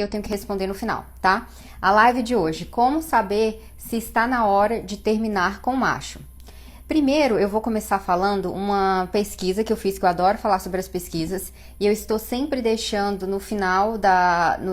eu tenho que responder no final, tá? A live de hoje, como saber se está na hora de terminar com o macho? Primeiro, eu vou começar falando uma pesquisa que eu fiz, que eu adoro falar sobre as pesquisas, e eu estou sempre deixando no final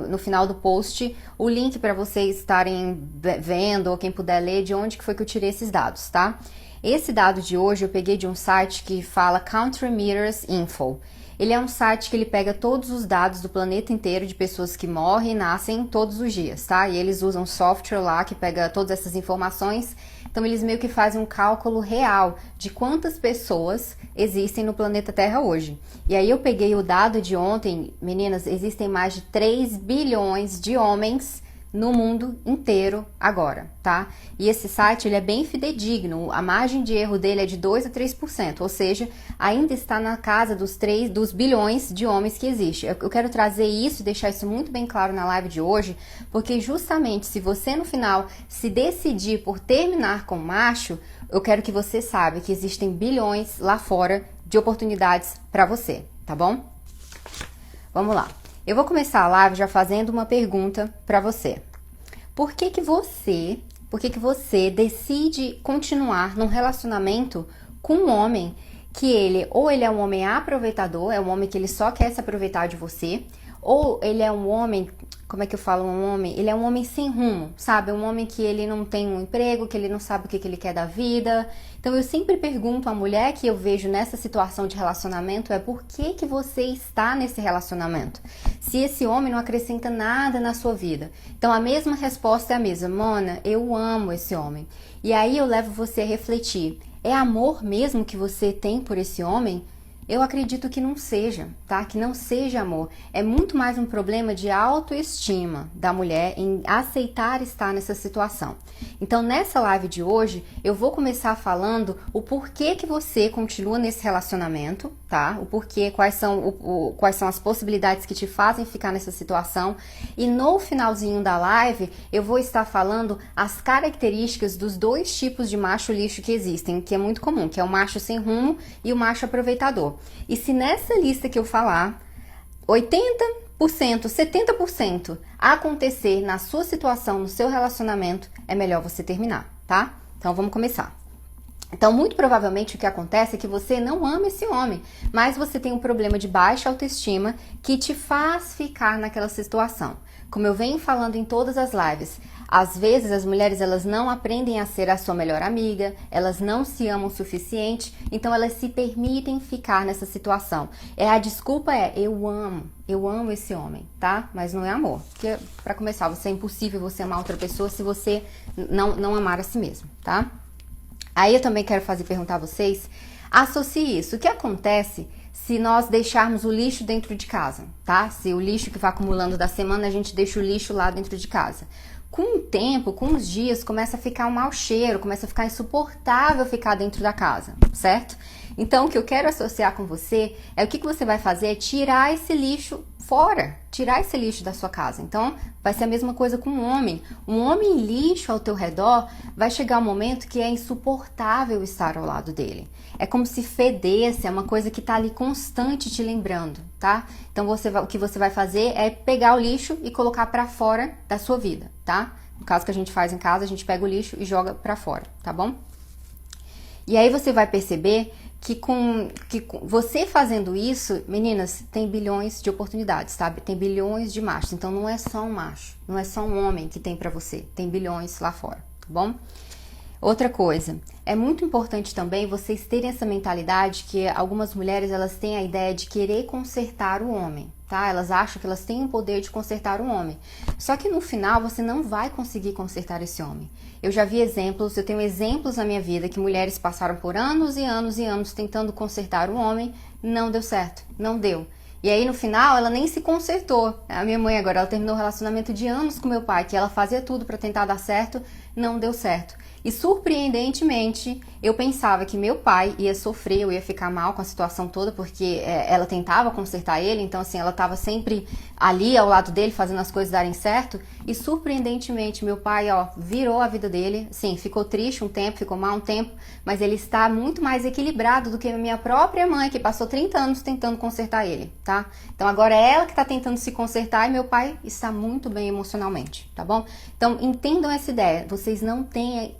no final do post o link para vocês estarem vendo, ou quem puder ler, de onde que foi que eu tirei esses dados, tá? Esse dado de hoje eu peguei de um site que fala Country Meters Info. Ele é um site que ele pega todos os dados do planeta inteiro de pessoas que morrem e nascem todos os dias, tá? E eles usam software lá que pega todas essas informações. Então eles meio que fazem um cálculo real de quantas pessoas existem no planeta Terra hoje. E aí eu peguei o dado de ontem, meninas, existem mais de 3 bilhões de homens no mundo inteiro agora, tá? E esse site, ele é bem fidedigno, a margem de erro dele é de 2 a 3%, ou seja, ainda está na casa dos bilhões de homens que existe. Eu quero trazer isso e deixar isso muito bem claro na live de hoje, porque justamente se você no final se decidir por terminar com o macho, eu quero que você saiba que existem bilhões lá fora de oportunidades para você, tá bom? Vamos lá. Eu vou começar a live já fazendo uma pergunta para você. Por que você decide continuar num relacionamento com um homem que ele é um homem aproveitador, é um homem que ele só quer se aproveitar de você, ou ele é um homem, como é que eu falo, ele é um homem sem rumo, sabe? Um homem que ele não tem um emprego, que ele não sabe o que ele quer da vida. Então eu sempre pergunto à mulher que eu vejo nessa situação de relacionamento por que você está nesse relacionamento? Se esse homem não acrescenta nada na sua vida. Então a mesma resposta é a mesma. Mona, eu amo esse homem. E aí eu levo você a refletir. É amor mesmo que você tem por esse homem? Eu acredito que não seja, tá? Que não seja amor. É muito mais um problema de autoestima da mulher em aceitar estar nessa situação. Então, nessa live de hoje, eu vou começar falando o porquê que você continua nesse relacionamento, tá? O porquê, quais são as possibilidades que te fazem ficar nessa situação. E no finalzinho da live, eu vou estar falando as características dos dois tipos de macho lixo que existem, que é muito comum, que é o macho sem rumo e o macho aproveitador. E se nessa lista que eu falar, 80%, 70% acontecer na sua situação, no seu relacionamento, é melhor você terminar, tá? Então vamos começar. Então, muito provavelmente o que acontece é que você não ama esse homem, mas você tem um problema de baixa autoestima que te faz ficar naquela situação. Como eu venho falando em todas as lives, às vezes as mulheres elas não aprendem a ser a sua melhor amiga, elas não se amam o suficiente, então elas se permitem ficar nessa situação. A desculpa eu amo esse homem, tá? Mas não é amor. Porque, para começar, é impossível você amar outra pessoa se você não amar a si mesmo, tá? Aí eu também quero perguntar a vocês, associe isso. O que acontece se nós deixarmos o lixo dentro de casa, tá? Se o lixo que vai acumulando da semana, a gente deixa o lixo lá dentro de casa. Com o tempo, com os dias, começa a ficar um mau cheiro, começa a ficar insuportável ficar dentro da casa, certo? Então, o que eu quero associar com você é o que você vai fazer é tirar esse lixo fora, tirar esse lixo da sua casa. Então, vai ser a mesma coisa com um homem. Um homem lixo ao teu redor, vai chegar um momento que é insuportável estar ao lado dele. É como se fedesse, é uma coisa que tá ali constante te lembrando, tá? Então, o que você vai fazer é pegar o lixo e colocar pra fora da sua vida, tá? No caso que a gente faz em casa, a gente pega o lixo e joga pra fora, tá bom? E aí você vai perceber que você fazendo isso, meninas, tem bilhões de oportunidades, sabe? Tem bilhões de machos. Então não é só um macho, não é só um homem que tem pra você. Tem bilhões lá fora, tá bom? Outra coisa, é muito importante também vocês terem essa mentalidade que algumas mulheres elas têm a ideia de querer consertar o homem, tá? Elas acham que elas têm o poder de consertar o homem. Só que no final você não vai conseguir consertar esse homem. Eu já vi exemplos, eu tenho exemplos na minha vida que mulheres passaram por anos e anos e anos tentando consertar o homem, não deu certo, não deu. E aí no final ela nem se consertou. A minha mãe agora, ela terminou um relacionamento de anos com meu pai, que ela fazia tudo pra tentar dar certo, não deu certo. E surpreendentemente, eu pensava que meu pai ia sofrer, eu ia ficar mal com a situação toda, porque ela tentava consertar ele, então assim, ela estava sempre ali ao lado dele, fazendo as coisas darem certo. E surpreendentemente, meu pai, virou a vida dele. Sim, ficou triste um tempo, ficou mal um tempo, mas ele está muito mais equilibrado do que a minha própria mãe, que passou 30 anos tentando consertar ele, tá? Então agora é ela que está tentando se consertar e meu pai está muito bem emocionalmente, tá bom? Então entendam essa ideia, vocês não têm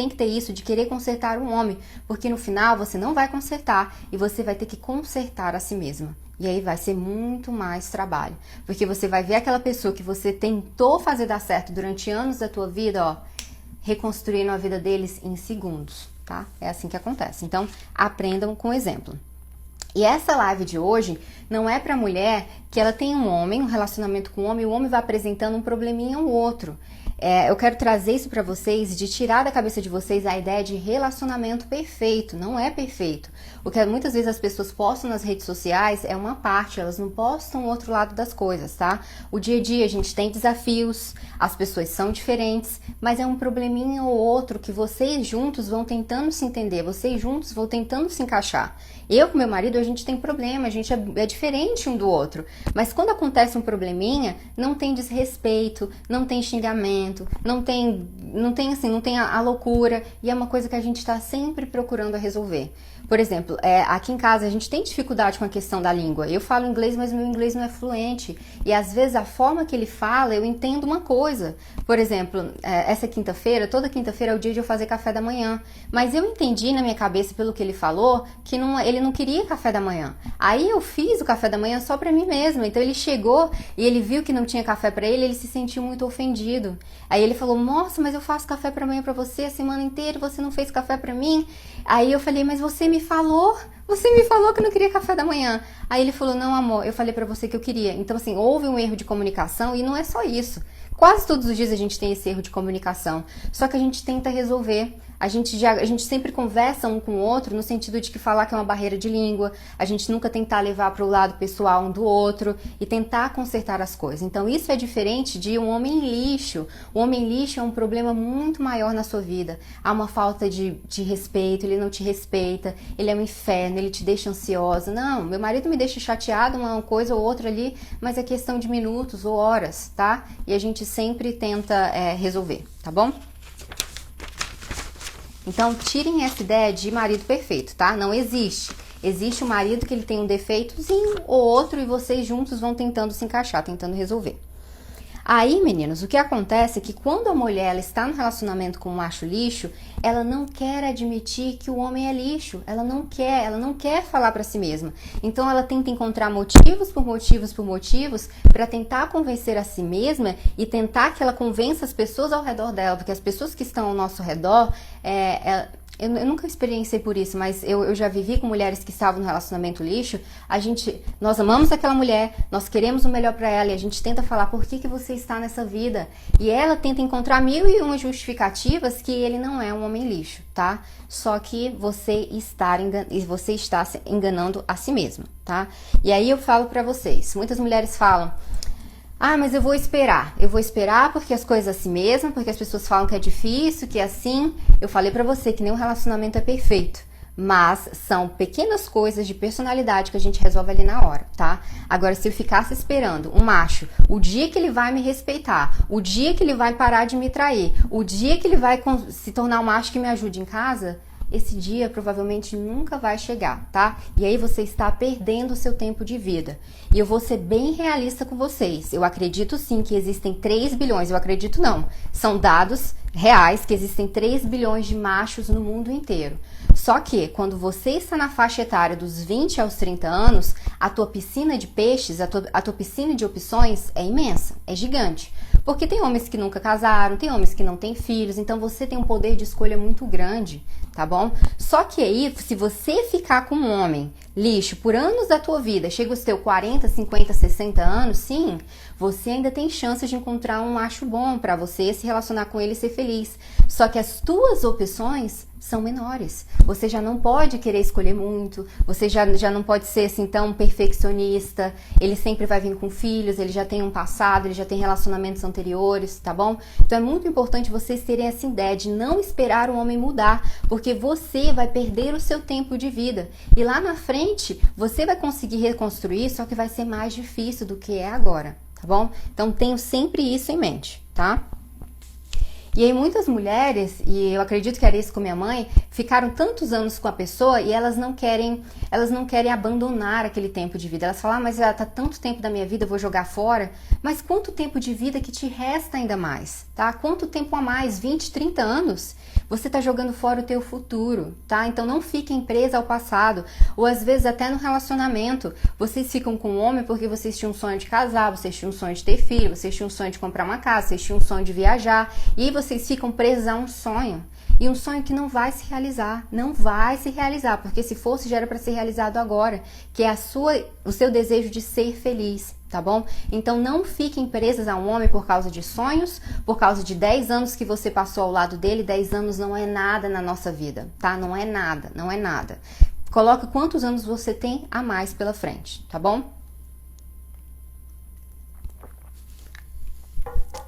que ter isso de querer consertar um homem, porque no final você não vai consertar e você vai ter que consertar a si mesma. E aí vai ser muito mais trabalho, porque você vai ver aquela pessoa que você tentou fazer dar certo durante anos da tua vida, reconstruindo a vida deles em segundos, tá? É assim que acontece. Então, aprendam com exemplo. E essa live de hoje não é para mulher que ela tem um relacionamento com um homem, e o homem vai apresentando um probleminha ao outro. Eu quero trazer isso para vocês, de tirar da cabeça de vocês a ideia de relacionamento perfeito. Não é perfeito. O que muitas vezes as pessoas postam nas redes sociais é uma parte, elas não postam o outro lado das coisas, tá? O dia a dia a gente tem desafios, as pessoas são diferentes, mas é um probleminha ou outro que vocês juntos vão tentando se entender, vocês juntos vão tentando se encaixar. Eu com meu marido, a gente tem problema, a gente é diferente um do outro. Mas quando acontece um probleminha, não tem desrespeito, não tem xingamento, não tem a loucura. E é uma coisa que a gente está sempre procurando resolver. Por exemplo, aqui em casa a gente tem dificuldade com a questão da língua. Eu falo inglês, mas meu inglês não é fluente. E às vezes a forma que ele fala, eu entendo uma coisa. Por exemplo, essa quinta-feira, toda quinta-feira é o dia de eu fazer café da manhã. Mas eu entendi na minha cabeça, pelo que ele falou, que ele não queria café da manhã. Aí eu fiz o café da manhã só pra mim mesma. Então ele chegou e ele viu que não tinha café pra ele, ele se sentiu muito ofendido. Aí ele falou, nossa, mas eu faço café pra manhã pra você a semana inteira, você não fez café pra mim? Aí eu falei, mas você me falou que não queria café da manhã. Aí ele falou, não amor, eu falei pra você que eu queria. Então assim, houve um erro de comunicação e não é só isso. Quase todos os dias a gente tem esse erro de comunicação, só que a gente tenta resolver. A gente sempre conversa um com o outro no sentido de que falar que é uma barreira de língua, a gente nunca tentar levar para o lado pessoal um do outro e tentar consertar as coisas. Então isso é diferente de um homem lixo. O homem lixo é um problema muito maior na sua vida. Há uma falta de respeito, ele não te respeita, ele é um inferno, ele te deixa ansiosa. Não, meu marido me deixa chateado uma coisa ou outra ali, mas é questão de minutos ou horas, tá? E a gente sempre tenta resolver, tá bom? Então, tirem essa ideia de marido perfeito, tá? Não existe. Existe um marido que ele tem um defeitozinho ou outro e vocês juntos vão tentando se encaixar, tentando resolver. Aí, meninos, o que acontece é que quando a mulher ela está no relacionamento com um macho lixo, ela não quer admitir que o homem é lixo. Ela não quer falar pra si mesma. Então ela tenta encontrar motivos para tentar convencer a si mesma e tentar que ela convença as pessoas ao redor dela, porque as pessoas que estão ao nosso redor, eu nunca experienciei por isso, mas eu já vivi com mulheres que estavam no relacionamento lixo. Nós amamos aquela mulher, nós queremos o melhor pra ela e a gente tenta falar por que você está nessa vida. E ela tenta encontrar 1001 justificativas que ele não é um homem lixo, tá? Só que você está se enganando a si mesma, tá? E aí eu falo pra vocês, muitas mulheres falam, mas eu vou esperar porque as coisas assim mesmo, porque as pessoas falam que é difícil, que é assim. Eu falei pra você que nenhum relacionamento é perfeito, mas são pequenas coisas de personalidade que a gente resolve ali na hora, tá? Agora, se eu ficasse esperando um macho, o dia que ele vai me respeitar, o dia que ele vai parar de me trair, o dia que ele vai se tornar um macho que me ajude em casa, esse dia provavelmente nunca vai chegar, tá? E aí você está perdendo o seu tempo de vida. E eu vou ser bem realista com vocês. Eu acredito sim que existem 3 bilhões, eu acredito não. São dados reais que existem 3 bilhões de machos no mundo inteiro. Só que quando você está na faixa etária dos 20 aos 30 anos, a tua piscina de peixes, a tua piscina de opções é imensa, é gigante. Porque tem homens que nunca casaram, tem homens que não têm filhos, então você tem um poder de escolha muito grande, tá bom? Só que aí, se você ficar com um homem lixo por anos da tua vida, chega os teus 40, 50, 60 anos, sim, você ainda tem chance de encontrar um macho bom pra você se relacionar com ele e ser feliz. Só que as tuas opções são menores. Você já não pode querer escolher muito, você já não pode ser assim tão perfeccionista, ele sempre vai vir com filhos, ele já tem um passado, ele já tem relacionamentos anteriores, tá bom? Então é muito importante vocês terem essa ideia de não esperar o homem mudar, porque você vai perder o seu tempo de vida. E lá na frente, você vai conseguir reconstruir, só que vai ser mais difícil do que é agora, tá bom? Então tenham sempre isso em mente, tá? E aí muitas mulheres, e eu acredito que era isso com minha mãe, ficaram tantos anos com a pessoa e elas não querem abandonar aquele tempo de vida. Elas falam, mas tá tanto tempo da minha vida, eu vou jogar fora. Mas quanto tempo de vida que te resta ainda mais, tá? Quanto tempo a mais? 20, 30 anos? Você tá jogando fora o teu futuro, tá? Então não fiquem presa ao passado. Ou às vezes até no relacionamento, vocês ficam com um homem porque vocês tinham um sonho de casar, vocês tinham um sonho de ter filho, vocês tinham um sonho de comprar uma casa, vocês tinham um sonho de viajar. E vocês ficam presos a um sonho. E um sonho que não vai se realizar. Não vai se realizar. Porque se fosse, já era para ser realizado agora. Que é o seu desejo de ser feliz. Tá bom? Então não fiquem presas a um homem por causa de sonhos, por causa de 10 anos que você passou ao lado dele. 10 anos não é nada na nossa vida, tá? Não é nada, não é nada. Coloca quantos anos você tem a mais pela frente, tá bom?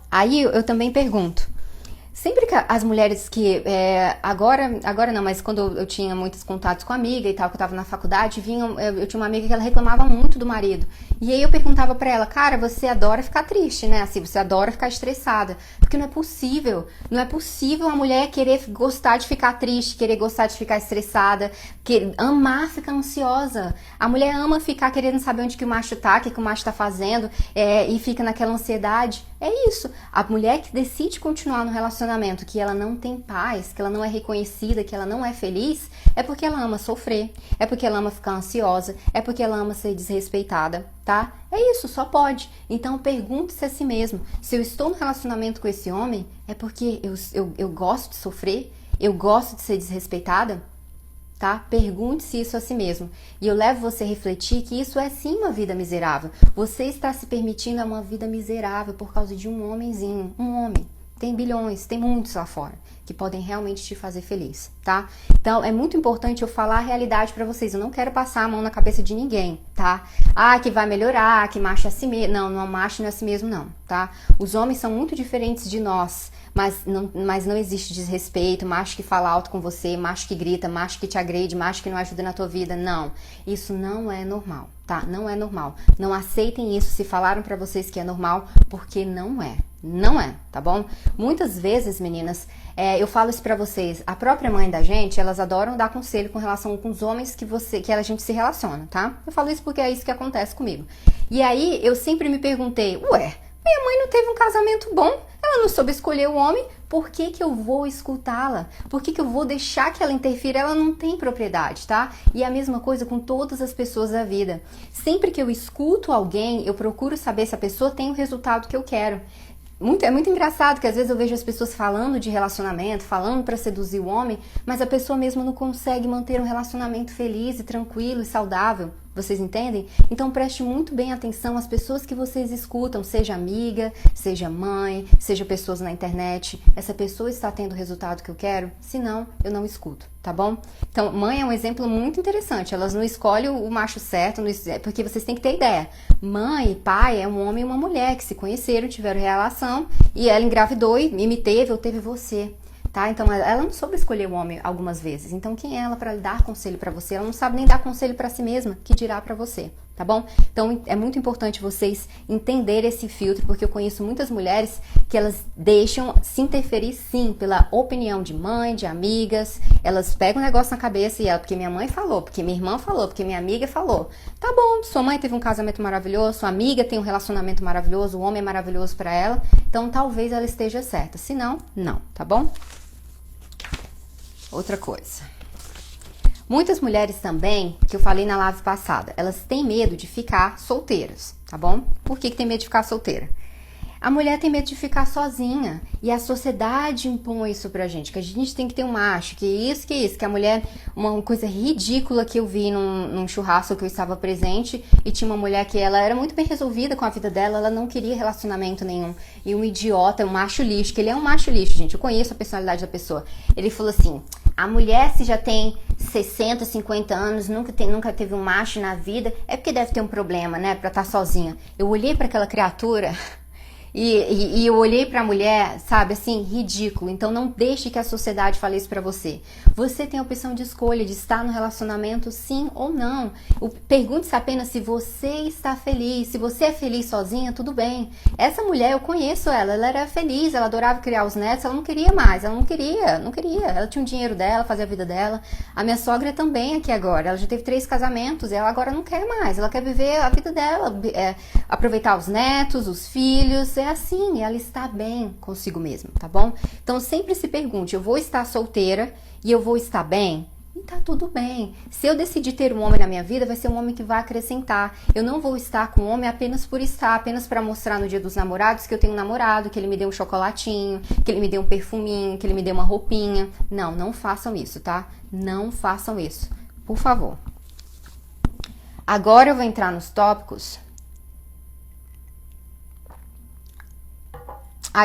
Aí eu também pergunto, sempre que as mulheres que, agora não, mas quando eu tinha muitos contatos com amiga e tal, que eu tava na faculdade, eu tinha uma amiga que ela reclamava muito do marido. E aí eu perguntava pra ela, cara, você adora ficar triste, né? Assim, você adora ficar estressada. Porque não é possível a mulher querer gostar de ficar triste, querer gostar de ficar estressada, amar ficar ansiosa. A mulher ama ficar querendo saber onde que o macho tá, o que o macho tá fazendo, e fica naquela ansiedade. É isso. A mulher que decide continuar no relacionamento, que ela não tem paz, que ela não é reconhecida, que ela não é feliz, é porque ela ama sofrer, é porque ela ama ficar ansiosa, é porque ela ama ser desrespeitada, tá? É isso, só pode. Então pergunte-se a si mesmo, se eu estou no relacionamento com esse homem, é porque eu gosto de sofrer, eu gosto de ser desrespeitada? Tá? Pergunte-se isso a si mesmo. E eu levo você a refletir que isso é sim uma vida miserável. Você está se permitindo uma vida miserável por causa de um homenzinho. Um homem. Tem bilhões, tem muitos lá fora que podem realmente te fazer feliz, tá? Então é muito importante eu falar a realidade pra vocês. Eu não quero passar a mão na cabeça de ninguém, tá? Ah, que vai melhorar, que macho é assim mesmo. Não, macho não é assim mesmo não, tá? Os homens são muito diferentes de nós. Mas não existe desrespeito, macho que fala alto com você, macho que grita, macho que te agride, macho que não ajuda na tua vida. Não, isso não é normal, tá? Não é normal. Não aceitem isso se falaram pra vocês que é normal, porque não é. Não é, tá bom? Muitas vezes, meninas, eu falo isso pra vocês, a própria mãe da gente, elas adoram dar conselho com relação com os homens que a gente se relaciona, tá? Eu falo isso porque é isso que acontece comigo. E aí, eu sempre me perguntei, minha mãe não teve um casamento bom, ela não soube escolher o homem, por que eu vou escutá-la? Por que eu vou deixar que ela interfira? Ela não tem propriedade, tá? E a mesma coisa com todas as pessoas da vida. Sempre que eu escuto alguém, eu procuro saber se a pessoa tem o resultado que eu quero. É muito engraçado que às vezes eu vejo as pessoas falando de relacionamento, falando pra seduzir o homem, mas a pessoa mesmo não consegue manter um relacionamento feliz e tranquilo e saudável. Vocês entendem? Então preste muito bem atenção às pessoas que vocês escutam, seja amiga, seja mãe, seja pessoas na internet. Essa pessoa está tendo o resultado que eu quero? Se não, eu não escuto, tá bom? Então, mãe é um exemplo muito interessante. Elas não escolhem o macho certo, porque vocês têm que ter ideia. Mãe e pai é um homem e uma mulher que se conheceram, tiveram relação, e ela engravidou e me teve ou teve você. Tá? Então ela não soube escolher o homem algumas vezes. Então quem é ela para dar conselho para você? Ela não sabe nem dar conselho para si mesma, que dirá para você, tá bom? Então é muito importante vocês entenderem esse filtro, porque eu conheço muitas mulheres que elas deixam se interferir sim pela opinião de mãe, de amigas. Elas pegam um negócio na cabeça e porque minha mãe falou, porque minha irmã falou, porque minha amiga falou. Tá bom, sua mãe teve um casamento maravilhoso, sua amiga tem um relacionamento maravilhoso, o homem é maravilhoso para ela. Então talvez ela esteja certa. Se não, não, tá bom? Outra coisa. Muitas mulheres também, que eu falei na live passada, elas têm medo de ficar solteiras, tá bom? Por que tem medo de ficar solteira? A mulher tem medo de ficar sozinha e a sociedade impõe isso pra gente, que a gente tem que ter um macho, que isso, que a mulher, uma coisa ridícula que eu vi num churrasco que eu estava presente e tinha uma mulher que ela era muito bem resolvida com a vida dela, ela não queria relacionamento nenhum e um idiota, um macho lixo, que ele é um macho lixo, gente, eu conheço a personalidade da pessoa, ele falou assim, a mulher se já tem 60, 50 anos, nunca teve um macho na vida, é porque deve ter um problema, né, pra estar sozinha. Eu olhei pra aquela criatura e eu olhei pra mulher, sabe, assim, ridículo. Então não deixe que a sociedade fale isso pra você. Você tem a opção de escolha de estar no relacionamento sim ou não. Pergunte-se apenas se você está feliz. Se você é feliz sozinha, tudo bem. Essa mulher, eu conheço ela era feliz, ela adorava criar os netos, ela não queria mais, ela não queria. Ela tinha o dinheiro dela, fazia a vida dela. A minha sogra também aqui agora, ela já teve 3 casamentos, e ela agora não quer mais, ela quer viver a vida dela, aproveitar os netos, os filhos, é assim, ela está bem consigo mesma, tá bom? Então sempre se pergunte, eu vou estar solteira e eu vou estar bem? E tá tudo bem. Se eu decidir ter um homem na minha vida, vai ser um homem que vai acrescentar. Eu não vou estar com um homem apenas por estar, apenas para mostrar no dia dos namorados que eu tenho um namorado, que ele me deu um chocolatinho, que ele me deu um perfuminho, que ele me deu uma roupinha. Não, não façam isso, tá? Não façam isso, por favor. Agora eu vou entrar nos tópicos.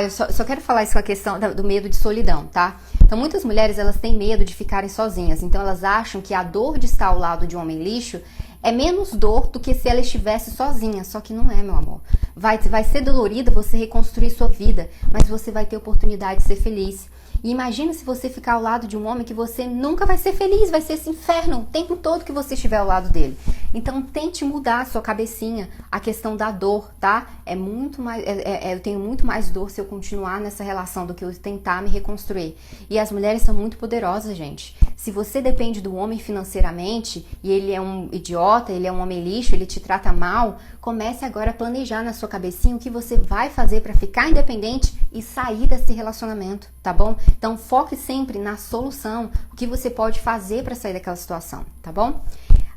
Eu só quero falar isso com a questão do medo de solidão, tá? Então, muitas mulheres, elas têm medo de ficarem sozinhas. Então, elas acham que a dor de estar ao lado de um homem lixo é menos dor do que se ela estivesse sozinha. Só que não é, meu amor. Vai ser dolorida você reconstruir sua vida, mas você vai ter oportunidade de ser feliz. E imagina se você ficar ao lado de um homem que você nunca vai ser feliz, vai ser esse inferno o tempo todo que você estiver ao lado dele. Então tente mudar a sua cabecinha, a questão da dor, tá? Eu tenho muito mais dor se eu continuar nessa relação do que eu tentar me reconstruir. E as mulheres são muito poderosas, gente. Se você depende do homem financeiramente e ele é um idiota, ele é um homem lixo, ele te trata mal, comece agora a planejar na sua cabecinha o que você vai fazer para ficar independente e sair desse relacionamento, tá bom? Então foque sempre na solução, o que você pode fazer para sair daquela situação, tá bom?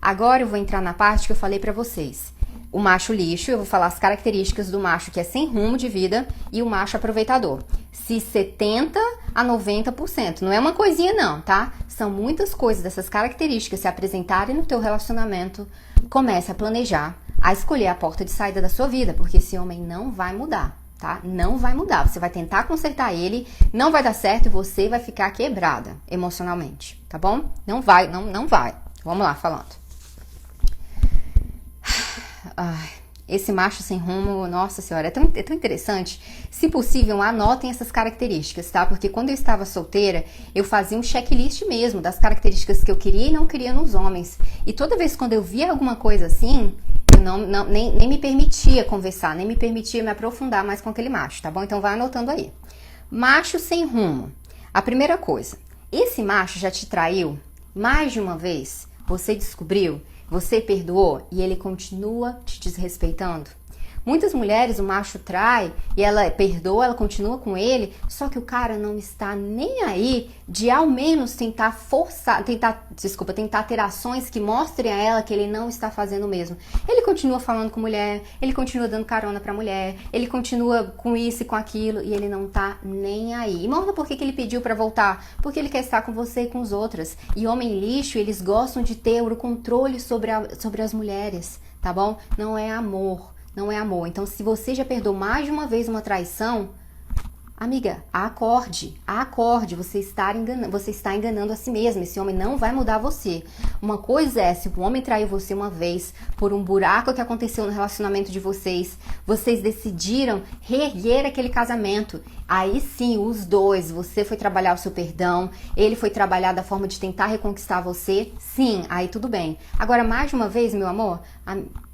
Agora eu vou entrar na parte que eu falei pra vocês. O macho lixo, eu vou falar as características do macho que é sem rumo de vida e o macho aproveitador. Se 70 a 90%, não é uma coisinha não, tá? São muitas coisas dessas características se apresentarem no teu relacionamento, comece a planejar, a escolher a porta de saída da sua vida, porque esse homem não vai mudar, tá? Não vai mudar. Você vai tentar consertar ele, não vai dar certo e você vai ficar quebrada emocionalmente, tá bom? Não vai, não vai. Vamos lá, falando. Esse macho sem rumo, nossa senhora, é tão interessante. Se possível, anotem essas características, tá? Porque quando eu estava solteira, eu fazia um checklist mesmo das características que eu queria e não queria nos homens. E toda vez quando eu via alguma coisa assim, eu nem me permitia conversar, nem me permitia me aprofundar mais com aquele macho, tá bom? Então vai anotando aí. Macho sem rumo. A primeira coisa, esse macho já te traiu mais de uma vez? Você descobriu? Você perdoou e ele continua te desrespeitando? Muitas mulheres, o macho trai e ela perdoa, ela continua com ele, só que o cara não está nem aí de ao menos tentar ter ações que mostrem a ela que ele não está fazendo o mesmo. Ele continua falando com mulher, ele continua dando carona pra mulher, ele continua com isso e com aquilo e ele não tá nem aí. E morna por que ele pediu pra voltar? Porque ele quer estar com você e com os outros. E homem lixo, eles gostam de ter o controle sobre as mulheres, tá bom? Não é amor. Não é amor. Então, se você já perdoou mais de uma vez uma traição, amiga, acorde, você está enganando a si mesma. Esse homem não vai mudar você. Uma coisa é, se o homem traiu você uma vez por um buraco que aconteceu no relacionamento de vocês decidiram reerguer aquele casamento. Aí sim, os dois, você foi trabalhar o seu perdão, ele foi trabalhar da forma de tentar reconquistar você. Sim, aí tudo bem. Agora, mais de uma vez, meu amor,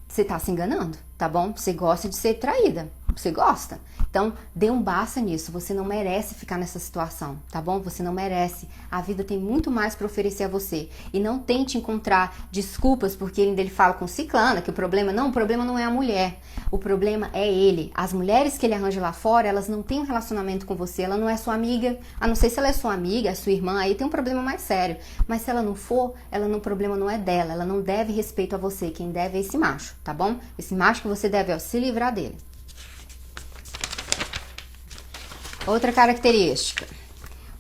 você tá se enganando, tá bom? Você gosta de ser traída, você gosta. Então, dê um basta nisso, você não merece ficar nessa situação, tá bom? Você não merece. A vida tem muito mais para oferecer a você. E não tente encontrar desculpas porque ele fala com ciclana que o problema não é a mulher. O problema é ele. As mulheres que ele arranja lá fora, elas não têm um relacionamento com você, ela não é sua amiga. A não ser se ela é sua amiga, é sua irmã, aí tem um problema mais sério. Mas se ela não for, o problema não é dela, ela não deve respeito a você. Quem deve é esse macho, tá bom? Esse macho que você deve se livrar dele. Outra característica.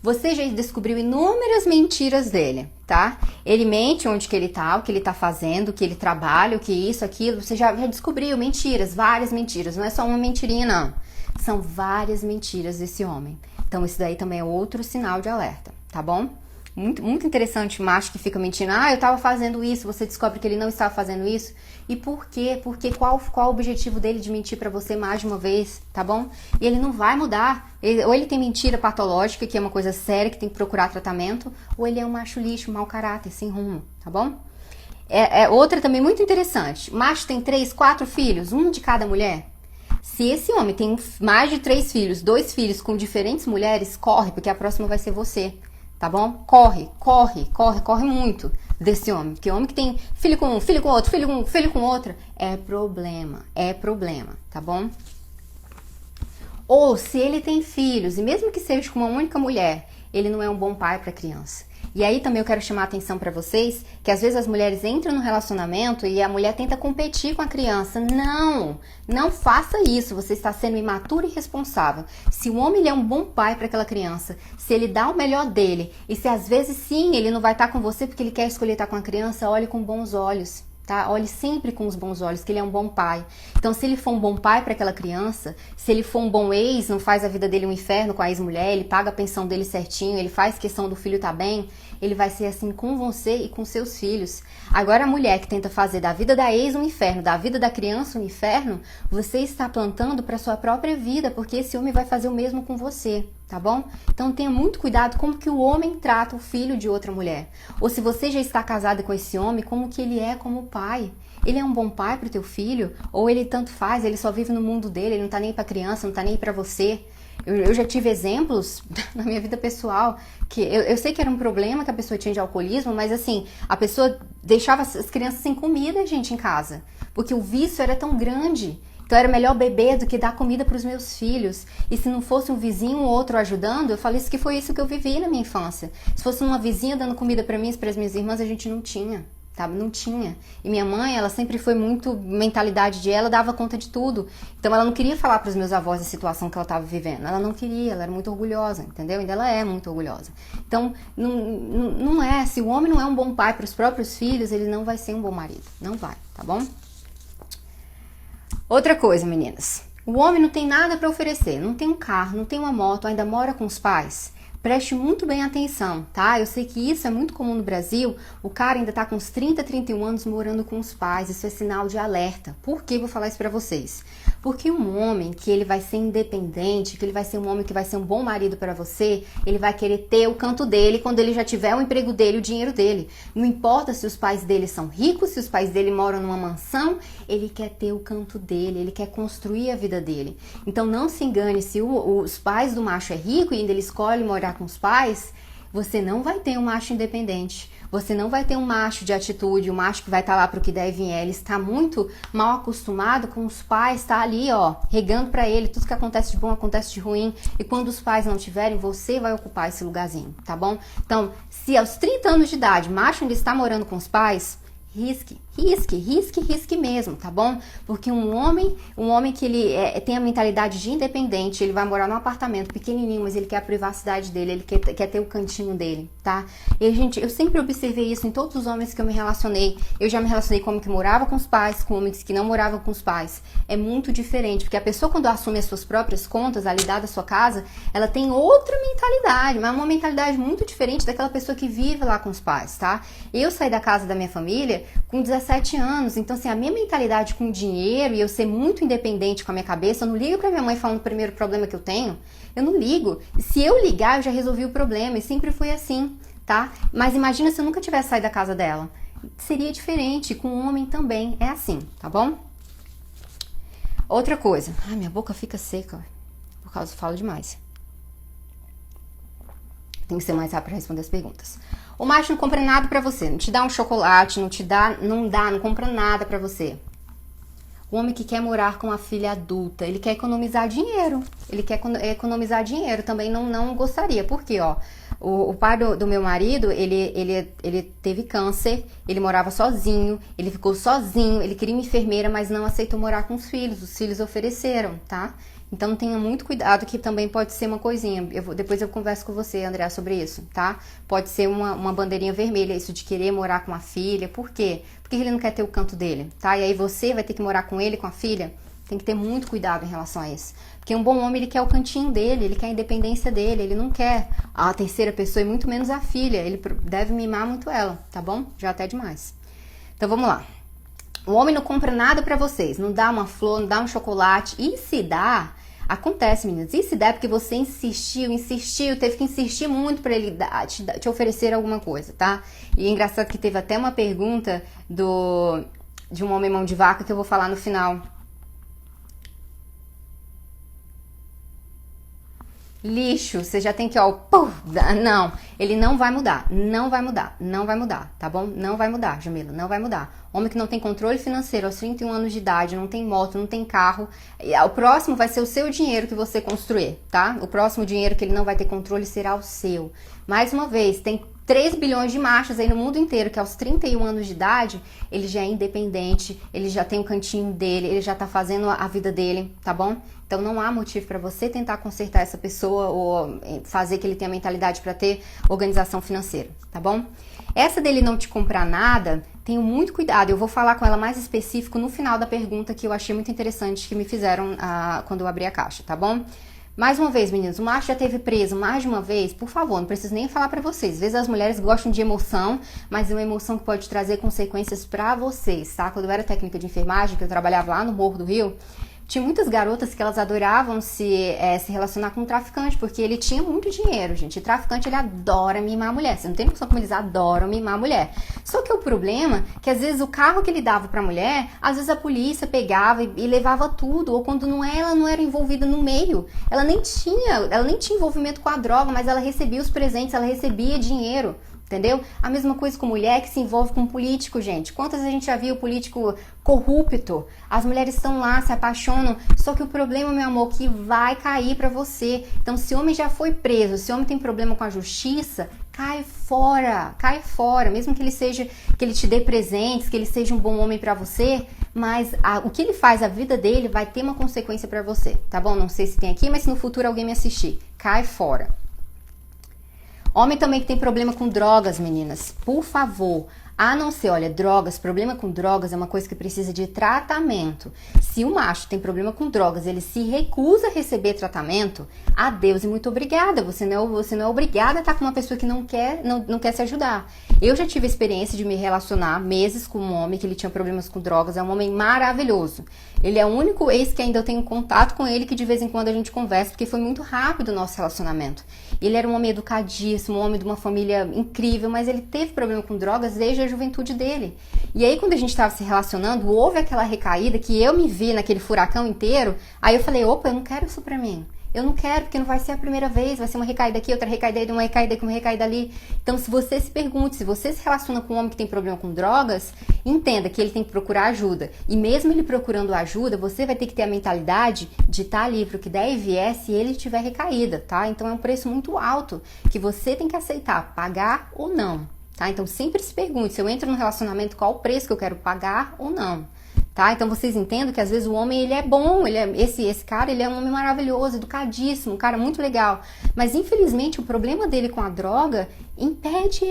Você já descobriu inúmeras mentiras dele, tá? Ele mente onde que ele tá, o que ele tá fazendo, o que ele trabalha, o que isso, aquilo. Você já descobriu mentiras, várias mentiras. Não é só uma mentirinha, não. São várias mentiras desse homem. Então, isso daí também é outro sinal de alerta, tá bom? Muito, muito interessante o macho que fica mentindo. Ah, eu tava fazendo isso, você descobre que ele não estava fazendo isso. E por quê? Porque qual o objetivo dele de mentir pra você mais de uma vez, tá bom? E ele não vai mudar. Ou ele tem mentira patológica, que é uma coisa séria, que tem que procurar tratamento, ou ele é um macho lixo, mau caráter, sem rumo, tá bom? Outra também muito interessante. O macho tem 3, 4 filhos, um de cada mulher. Se esse homem tem mais de 3 filhos, 2 filhos com diferentes mulheres, corre, porque a próxima vai ser você. Tá bom? Corre muito desse homem. Porque homem que tem filho com um, filho com outro, filho com outra, é problema, tá bom? Ou se ele tem filhos, e mesmo que seja com uma única mulher, ele não é um bom pai para criança. E aí também eu quero chamar a atenção para vocês, que às vezes as mulheres entram no relacionamento e a mulher tenta competir com a criança. Não faça isso, você está sendo imaturo e irresponsável. Se o homem ele é um bom pai para aquela criança, se ele dá o melhor dele, e se às vezes sim, ele não vai estar com você porque ele quer escolher estar com a criança, olhe com bons olhos. Tá? Olhe sempre com os bons olhos, que ele é um bom pai. Então, se ele for um bom pai para aquela criança, se ele for um bom ex, não faz a vida dele um inferno com a ex-mulher, ele paga a pensão dele certinho, ele faz questão do filho tá bem, ele vai ser assim com você e com seus filhos. Agora, a mulher que tenta fazer da vida da ex um inferno, da vida da criança um inferno, você está plantando para sua própria vida, porque esse homem vai fazer o mesmo com você. Tá bom? Então tenha muito cuidado como que o homem trata o filho de outra mulher. Ou se você já está casada com esse homem, como que ele é como pai. Ele é um bom pai pro teu filho? Ou ele tanto faz, ele só vive no mundo dele, ele não tá nem pra criança, não tá nem pra você. Eu já tive exemplos na minha vida pessoal, que eu sei que era um problema que a pessoa tinha de alcoolismo, mas assim, a pessoa deixava as crianças sem comida, gente, em casa. Porque o vício era tão grande. Então era melhor beber do que dar comida para os meus filhos. E se não fosse um vizinho ou outro ajudando, eu falei que foi isso que eu vivi na minha infância. Se fosse uma vizinha dando comida para mim e para as minhas irmãs, a gente não tinha, tá? Não tinha. E minha mãe, ela sempre foi muito, mentalidade de ela dava conta de tudo. Então ela não queria falar para os meus avós a situação que ela estava vivendo. Ela não queria, ela era muito orgulhosa, entendeu? Ainda ela é muito orgulhosa. Então, não é, se o homem não é um bom pai para os próprios filhos, ele não vai ser um bom marido. Não vai, tá bom? Outra coisa, meninas, o homem não tem nada para oferecer, não tem um carro, não tem uma moto, ainda mora com os pais. Preste muito bem atenção, tá? Eu sei que isso é muito comum no Brasil, o cara ainda tá com uns 30, 31 anos morando com os pais, isso é sinal de alerta. Por que eu vou falar isso pra vocês? Porque um homem que ele vai ser independente, que ele vai ser um homem que vai ser um bom marido para você, ele vai querer ter o canto dele quando ele já tiver o emprego dele, o dinheiro dele. Não importa se os pais dele são ricos, se os pais dele moram numa mansão, ele quer ter o canto dele, ele quer construir a vida dele. Então não se engane, se os pais do macho é rico e ainda ele escolhe morar com os pais, você não vai ter um macho independente. Você não vai ter um macho de atitude, um macho que vai estar lá pro que der e vier. Ele está muito mal acostumado com os pais, tá ali, ó, regando pra ele. Tudo que acontece de bom acontece de ruim. E quando os pais não tiverem, você vai ocupar esse lugarzinho, tá bom? Então, se aos 30 anos de idade, macho ainda está morando com os pais, risque mesmo, tá bom? Porque um homem que ele tem a mentalidade de independente, ele vai morar num apartamento pequenininho, mas ele quer a privacidade dele, ele quer ter o cantinho dele, tá? E, gente, eu sempre observei isso em todos os homens que eu me relacionei. Eu já me relacionei com homem que morava com os pais, com homens que não moravam com os pais. É muito diferente, porque a pessoa quando assume as suas próprias contas, a lidar da sua casa, ela tem outra mentalidade, mas uma mentalidade muito diferente daquela pessoa que vive lá com os pais, tá? Eu saí da casa da minha família com 17 anos, então assim, a minha mentalidade com dinheiro e eu ser muito independente com a minha cabeça, eu não ligo pra minha mãe falando o primeiro problema que eu tenho, eu não ligo. Se eu ligar, eu já resolvi o problema e sempre foi assim, tá? Mas imagina se eu nunca tivesse saído da casa dela. Seria diferente, com um homem também é assim, tá bom? Outra coisa, ai, minha boca fica seca, por causa que eu falo demais. Tem que ser mais rápido para responder as perguntas. O macho não compra nada pra você, não te dá um chocolate, não compra nada pra você. O homem que quer morar com a filha adulta, ele quer economizar dinheiro. Ele quer economizar dinheiro, também não gostaria. Por quê, ó? O pai do meu marido, ele teve câncer, ele morava sozinho, ele ficou sozinho, ele queria uma enfermeira, mas não aceitou morar com os filhos ofereceram, tá? Então tenha muito cuidado, que também pode ser uma coisinha. Depois eu converso com você, André, sobre isso, tá? Pode ser uma bandeirinha vermelha, isso de querer morar com a filha. Por quê? Porque ele não quer ter o canto dele, tá? E aí você vai ter que morar com ele, com a filha. Tem que ter muito cuidado em relação a isso. Porque um bom homem, ele quer o cantinho dele, ele quer a independência dele, ele não quer a terceira pessoa e muito menos a filha. Ele deve mimar muito ela, tá bom? Já até demais. Então vamos lá. O homem não compra nada pra vocês, não dá uma flor, não dá um chocolate. E se dá, acontece, meninas. E se der porque você insistiu, teve que insistir muito pra ele te oferecer alguma coisa, tá? E é engraçado que teve até uma pergunta de um homem mão de vaca que eu vou falar no final. Lixo, você já tem que, ó, não, ele não vai mudar, não vai mudar, não vai mudar, tá bom? Não vai mudar, Jamila, não vai mudar. Homem que não tem controle financeiro aos 31 anos de idade, não tem moto, não tem carro, o próximo vai ser o seu dinheiro que você construir, tá? O próximo dinheiro que ele não vai ter controle será o seu. Mais uma vez, tem 3 bilhões de machos aí no mundo inteiro, que aos 31 anos de idade, ele já é independente, ele já tem o cantinho dele, ele já tá fazendo a vida dele, tá bom? Então não há motivo para você tentar consertar essa pessoa ou fazer que ele tenha mentalidade para ter organização financeira, tá bom? Essa dele não te comprar nada, tenho muito cuidado. Eu vou falar com ela mais específico no final da pergunta, que eu achei muito interessante que me fizeram quando eu abri a caixa, tá bom? Mais uma vez, meninos, o macho já teve preso mais de uma vez, por favor, não preciso nem falar pra vocês. Às vezes as mulheres gostam de emoção, mas é uma emoção que pode trazer consequências pra vocês, tá? Quando eu era técnica de enfermagem, que eu trabalhava lá no Morro do Rio, tinha muitas garotas que elas adoravam se relacionar com um traficante, porque ele tinha muito dinheiro, gente. E traficante, ele adora mimar a mulher. Você não tem noção como eles adoram mimar a mulher. Só que o problema é que, às vezes, o carro que ele dava pra mulher, às vezes a polícia pegava e levava tudo. Ou quando ela não era envolvida no meio. Ela nem tinha envolvimento com a droga, mas ela recebia os presentes, ela recebia dinheiro. Entendeu? A mesma coisa com mulher que se envolve com político, gente. Quantas vezes a gente já viu político corrupto? As mulheres estão lá, se apaixonam. Só que o problema, meu amor, que vai cair pra você. Então, se o homem já foi preso, se o homem tem problema com a justiça, cai fora, cai fora. Mesmo que ele te dê presentes, que ele seja um bom homem pra você, mas o que ele faz, a vida dele, vai ter uma consequência pra você, tá bom? Não sei se tem aqui, mas se no futuro alguém me assistir, cai fora. Homem também que tem problema com drogas, meninas, por favor, a não ser, olha, drogas, problema com drogas é uma coisa que precisa de tratamento. Se o macho tem problema com drogas, ele se recusa a receber tratamento, adeus e muito obrigada. Você não é obrigada a estar com uma pessoa que não quer se ajudar. Eu já tive a experiência de me relacionar meses com um homem que ele tinha problemas com drogas, é um homem maravilhoso. Ele é o único ex que ainda eu tenho contato com ele, que de vez em quando a gente conversa, porque foi muito rápido o nosso relacionamento. Ele era um homem educadíssimo, um homem de uma família incrível, mas ele teve problema com drogas desde a juventude dele. E aí, quando a gente estava se relacionando, houve aquela recaída que eu me vi naquele furacão inteiro. Aí eu falei, opa, eu não quero isso pra mim. Eu não quero, porque não vai ser a primeira vez, vai ser uma recaída aqui, outra recaída aí, uma recaída aqui, uma recaída ali. Então, se você se pergunte, se você se relaciona com um homem que tem problema com drogas, entenda que ele tem que procurar ajuda. E mesmo ele procurando ajuda, você vai ter que ter a mentalidade de estar ali pro que der e vier se ele tiver recaída, tá? Então, é um preço muito alto que você tem que aceitar, pagar ou não, tá? Então, sempre se pergunte, se eu entro num relacionamento, qual o preço que eu quero pagar ou não. Tá? Então vocês entendem que às vezes o homem ele é bom, esse cara ele é um homem maravilhoso, educadíssimo, um cara muito legal, mas infelizmente o problema dele com a droga impede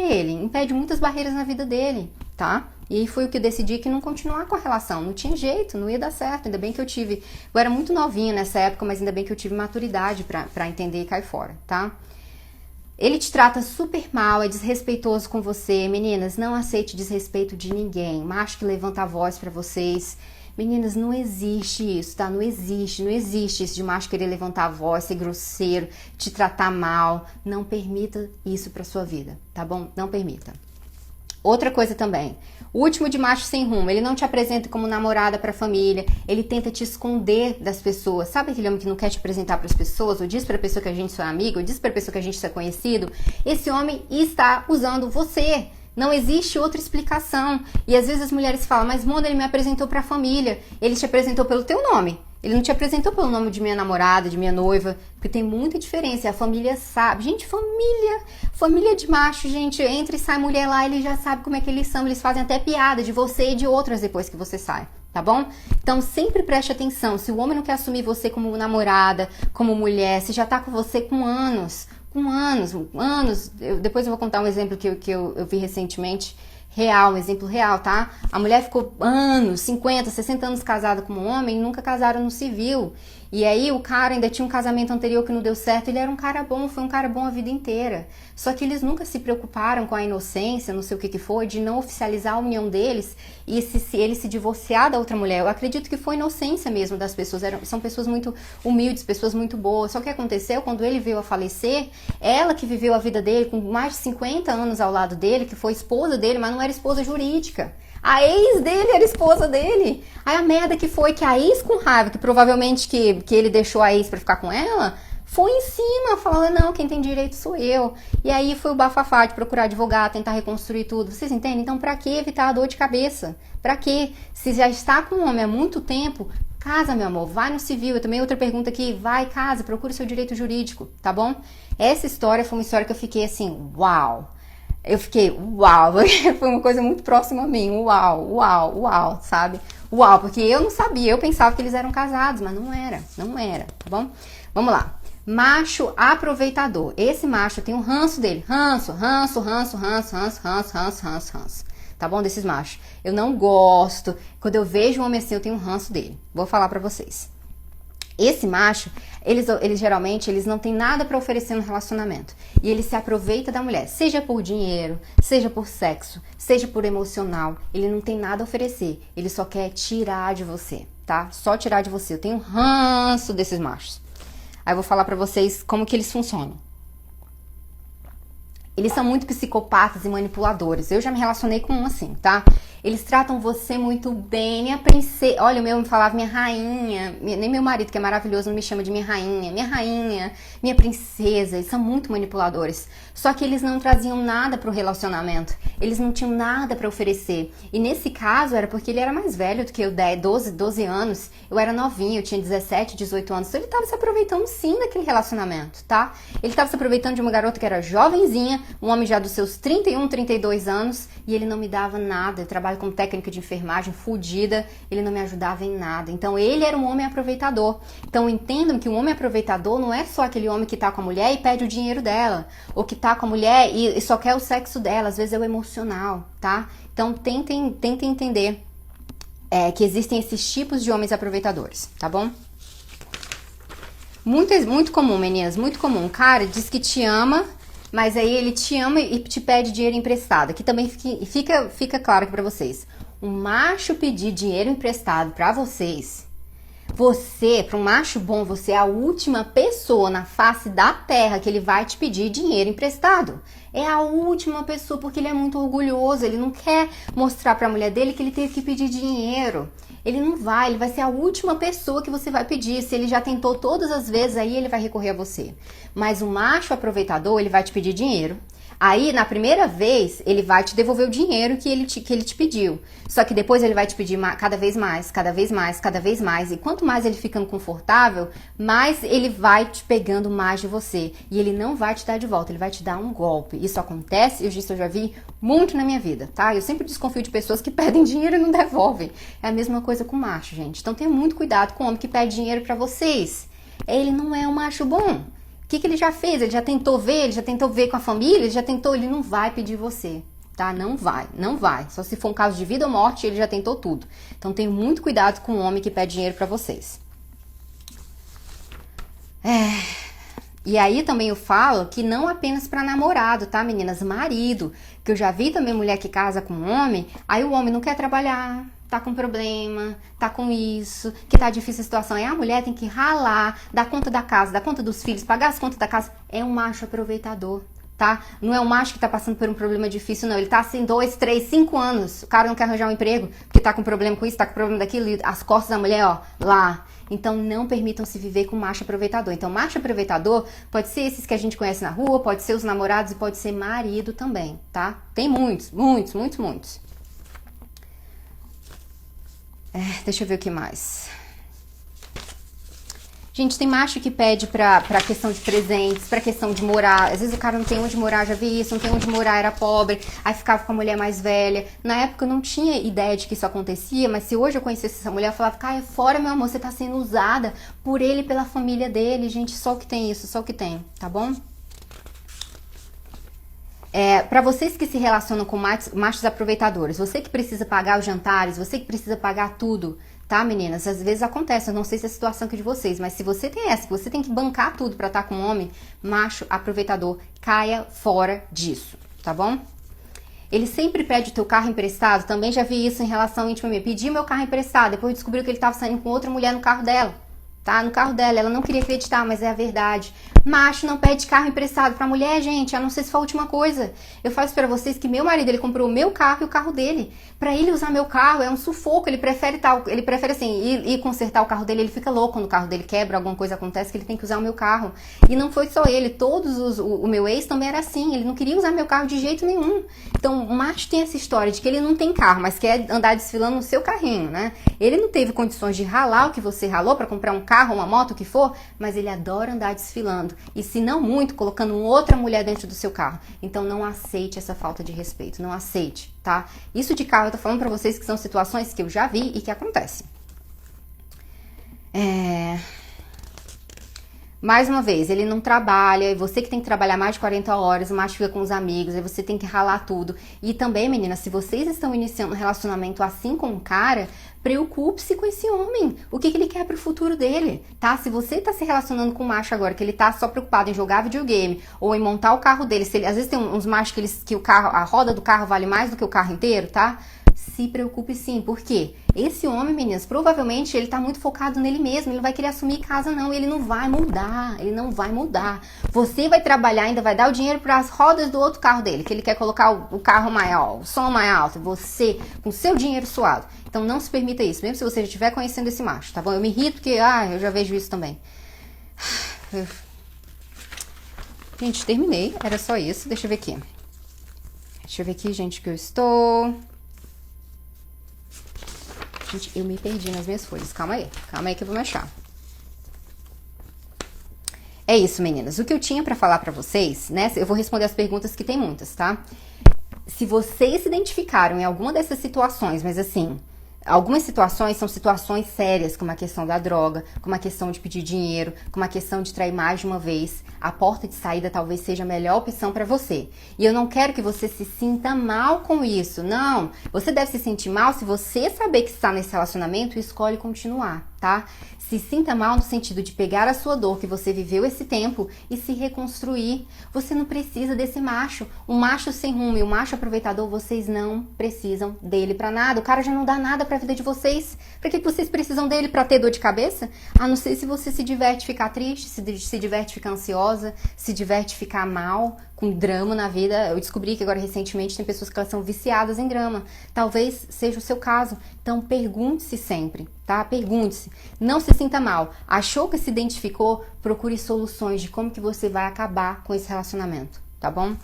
muitas barreiras na vida dele, tá? E foi o que eu decidi que não continuar com a relação, não tinha jeito, não ia dar certo, ainda bem que eu era muito novinha nessa época, mas ainda bem que eu tive maturidade pra entender e cair fora, tá? Ele te trata super mal, é desrespeitoso com você. Meninas, não aceite desrespeito de ninguém. Macho que levanta a voz pra vocês. Meninas, não existe isso, tá? Não existe isso de macho querer levantar a voz, ser grosseiro, te tratar mal. Não permita isso pra sua vida, tá bom? Não permita. Outra coisa também, o último de macho sem rumo, ele não te apresenta como namorada pra família, ele tenta te esconder das pessoas. Sabe aquele homem que não quer te apresentar pras pessoas, ou diz pra pessoa que a gente é amigo, ou diz pra pessoa que a gente é conhecido? Esse homem está usando você. Não existe outra explicação. E às vezes as mulheres falam, mas Mona, ele me apresentou pra família, ele te apresentou pelo teu nome. Ele não te apresentou pelo nome de minha namorada, de minha noiva, porque tem muita diferença, a família sabe. Gente, família de macho, gente, entra e sai mulher lá, ele já sabe como é que eles são, eles fazem até piada de você e de outras depois que você sai, tá bom? Então sempre preste atenção, se o homem não quer assumir você como namorada, como mulher, se já tá com você com anos, depois eu vou contar um exemplo que eu vi recentemente, real, um exemplo real, tá? A mulher ficou anos, 50, 60 anos casada com um homem e nunca casaram no civil. E aí o cara ainda tinha um casamento anterior que não deu certo, ele era um cara bom, foi um cara bom a vida inteira. Só que eles nunca se preocuparam com a inocência, não sei o que foi, de não oficializar a união deles e se ele se divorciar da outra mulher. Eu acredito que foi inocência mesmo das pessoas, são pessoas muito humildes, pessoas muito boas. Só que aconteceu quando ele veio a falecer, ela que viveu a vida dele com mais de 50 anos ao lado dele, que foi esposa dele, mas não era esposa jurídica. A ex dele era esposa dele. Aí a merda que foi que a ex com raiva, que provavelmente que ele deixou a ex pra ficar com ela, foi em cima, falando, não, quem tem direito sou eu. E aí foi o bafafá de procurar advogado, tentar reconstruir tudo. Vocês entendem? Então pra que evitar a dor de cabeça? Pra quê? Se já está com um homem há muito tempo, casa, meu amor, vai no civil. Eu também outra pergunta aqui, vai, casa, procura o seu direito jurídico, tá bom? Essa história foi uma história que eu fiquei assim, uau. Eu fiquei, uau, foi uma coisa muito próxima a mim, uau, sabe? Uau, porque eu não sabia, eu pensava que eles eram casados, mas não era, tá bom? Vamos lá. Macho aproveitador. Esse macho, eu tenho um ranço dele, ranço. Tá bom? Desses machos. Eu não gosto. Quando eu vejo um homem assim, eu tenho um ranço dele. Vou falar pra vocês. Esse macho, eles geralmente eles não têm nada para oferecer no relacionamento. E ele se aproveita da mulher, seja por dinheiro, seja por sexo, seja por emocional. Ele não tem nada a oferecer. Ele só quer tirar de você, tá? Só tirar de você. Eu tenho um ranço desses machos. Aí eu vou falar pra vocês como que eles funcionam. Eles são muito psicopatas e manipuladores. Eu já me relacionei com um assim, tá? Eles tratam você muito bem, minha princesa. Olha, o meu me falava minha rainha. Nem meu marido, que é maravilhoso, não me chama de minha rainha, minha princesa. Eles são muito manipuladores. Só que eles não traziam nada pro relacionamento. Eles não tinham nada pra oferecer. E nesse caso era porque ele era mais velho do que eu, 12 anos. Eu era novinha, eu tinha 17, 18 anos. Então ele tava se aproveitando sim daquele relacionamento, tá? Ele tava se aproveitando de uma garota que era jovenzinha, um homem já dos seus 31, 32 anos, e ele não me dava nada. Eu trabalho como técnica de enfermagem, fodida, ele não me ajudava em nada. Então ele era um homem aproveitador. Então entendam que um homem aproveitador não é só aquele homem que tá com a mulher e pede o dinheiro dela, ou que tá com a mulher e só quer o sexo dela, às vezes é o emocional, tá? Então tentem entender que existem esses tipos de homens aproveitadores, tá bom? Muito comum, meninas, muito comum. O cara diz que te ama, mas aí ele te ama e te pede dinheiro emprestado. Aqui também fica claro aqui pra vocês. Um macho pedir dinheiro emprestado pra vocês, para um macho bom, você é a última pessoa na face da terra que ele vai te pedir dinheiro emprestado. É a última pessoa, porque ele é muito orgulhoso, ele não quer mostrar pra mulher dele que ele teve que pedir dinheiro. Ele não vai, ele vai ser a última pessoa que você vai pedir. Se ele já tentou todas as vezes, aí ele vai recorrer a você. Mas o macho aproveitador, ele vai te pedir dinheiro. Aí, na primeira vez, ele vai te devolver o dinheiro que ele te pediu. Só que depois ele vai te pedir cada vez mais. E quanto mais ele ficando confortável, mais ele vai te pegando mais de você. E ele não vai te dar de volta, ele vai te dar um golpe. Isso acontece, isso eu já vi muito na minha vida, tá? Eu sempre desconfio de pessoas que pedem dinheiro e não devolvem. É a mesma coisa com macho, gente. Então tenha muito cuidado com o homem que pede dinheiro pra vocês. Ele não é um macho bom. O que ele já fez? Ele já tentou ver com a família, ele não vai pedir você, tá? Não vai. Só se for um caso de vida ou morte, ele já tentou tudo. Então tenha muito cuidado com o homem que pede dinheiro pra vocês. E aí também eu falo que não apenas pra namorado, tá, meninas? Marido. Que eu já vi também mulher que casa com um homem, aí o homem não quer trabalhar, tá com problema, tá com isso, que tá difícil a situação. Aí a mulher tem que ralar, dar conta da casa, dar conta dos filhos, pagar as contas da casa. É um macho aproveitador, tá? Não é um macho que tá passando por um problema difícil, não. Ele tá assim 2, 3, 5 anos. O cara não quer arranjar um emprego porque tá com problema com isso, tá com problema daquilo. E as costas da mulher, ó, lá. Então não permitam se viver com macho aproveitador. Então macho aproveitador pode ser esses que a gente conhece na rua, pode ser os namorados e pode ser marido também, tá? Tem muitos. Deixa eu ver o que mais. Gente, tem macho que pede pra questão de presentes, pra questão de morar. Às vezes o cara não tem onde morar, já vi isso, não tem onde morar, era pobre, aí ficava com a mulher mais velha. Na época eu não tinha ideia de que isso acontecia, mas se hoje eu conhecesse essa mulher, eu falava, cai fora, meu amor, você tá sendo usada por ele e pela família dele. Gente, só o que tem isso, só o que tem, tá bom? Para vocês que se relacionam com machos aproveitadores, você que precisa pagar os jantares, você que precisa pagar tudo, tá, meninas? Às vezes acontece, eu não sei se é a situação aqui de vocês, mas se você tem essa, que você tem que bancar tudo pra estar com um homem, macho aproveitador, caia fora disso, tá bom? Ele sempre pede o teu carro emprestado, também já vi isso em relação íntima minha. Pedi meu carro emprestado, depois descobriu que ele tava saindo com outra mulher no carro dela. Tá? No carro dela, ela não queria acreditar, mas é a verdade. Macho não pede carro emprestado pra mulher, gente, a não ser se for a última coisa. Eu falo pra vocês que meu marido, ele comprou o meu carro e o carro dele. Pra ele usar meu carro é um sufoco, ele prefere assim, ir consertar o carro dele, ele fica louco quando o carro dele quebra, alguma coisa acontece que ele tem que usar o meu carro. E não foi só ele, o meu ex também era assim, ele não queria usar meu carro de jeito nenhum. Então, o macho tem essa história de que ele não tem carro, mas quer andar desfilando no seu carrinho, né? Ele não teve condições de ralar o que você ralou pra comprar um carro, uma moto, o que for, mas ele adora andar desfilando. E se não muito, colocando outra mulher dentro do seu carro. Então não aceite essa falta de respeito, não aceite, tá? Isso de carro eu tô falando pra vocês que são situações que eu já vi e que acontecem. Mais uma vez, ele não trabalha, e você que tem que trabalhar mais de 40 horas, o macho fica com os amigos, aí você tem que ralar tudo. E também, meninas, se vocês estão iniciando um relacionamento assim com um cara, preocupe-se com esse homem. O que ele quer pro futuro dele, tá? Se você tá se relacionando com um macho agora, que ele tá só preocupado em jogar videogame, ou em montar o carro dele, se ele, às vezes tem uns machos que o carro, a roda do carro vale mais do que o carro inteiro, tá? Se preocupe sim, por quê? Esse homem, meninas, provavelmente ele tá muito focado nele mesmo, ele não vai querer assumir casa não, ele não vai mudar, ele não vai mudar. Você vai trabalhar, ainda vai dar o dinheiro para as rodas do outro carro dele, que ele quer colocar o carro maior, o som mais alto, você, com seu dinheiro suado. Então não se permita isso, mesmo se você já estiver conhecendo esse macho, tá bom? Eu me irrito porque, eu já vejo isso também. Gente, terminei, era só isso, deixa eu ver aqui. Deixa eu ver aqui, gente, que eu estou... Gente, eu me perdi nas minhas folhas. Calma aí que eu vou me achar. É isso, meninas. O que eu tinha pra falar pra vocês, né? Eu vou responder as perguntas que tem muitas, tá? Se vocês se identificaram em alguma dessas situações, mas assim, algumas situações são situações sérias, como a questão da droga, como a questão de pedir dinheiro, como a questão de trair mais de uma vez. A porta de saída talvez seja a melhor opção para você. E eu não quero que você se sinta mal com isso, não. Você deve se sentir mal se você saber que está nesse relacionamento e escolhe continuar, tá? Se sinta mal no sentido de pegar a sua dor que você viveu esse tempo e se reconstruir. Você não precisa desse macho. Um macho sem rumo e um macho aproveitador, vocês não precisam dele pra nada. O cara já não dá nada pra vida de vocês. Pra que vocês precisam dele? Pra ter dor de cabeça? A não ser se você se diverte ficar triste, se diverte ficar ansiosa, se diverte ficar mal, com drama na vida. Eu descobri que agora recentemente tem pessoas que elas são viciadas em drama. Talvez seja o seu caso. Então pergunte-se sempre, tá? Pergunte-se. Não se sinta mal. Achou que se identificou? Procure soluções de como que você vai acabar com esse relacionamento, tá bom?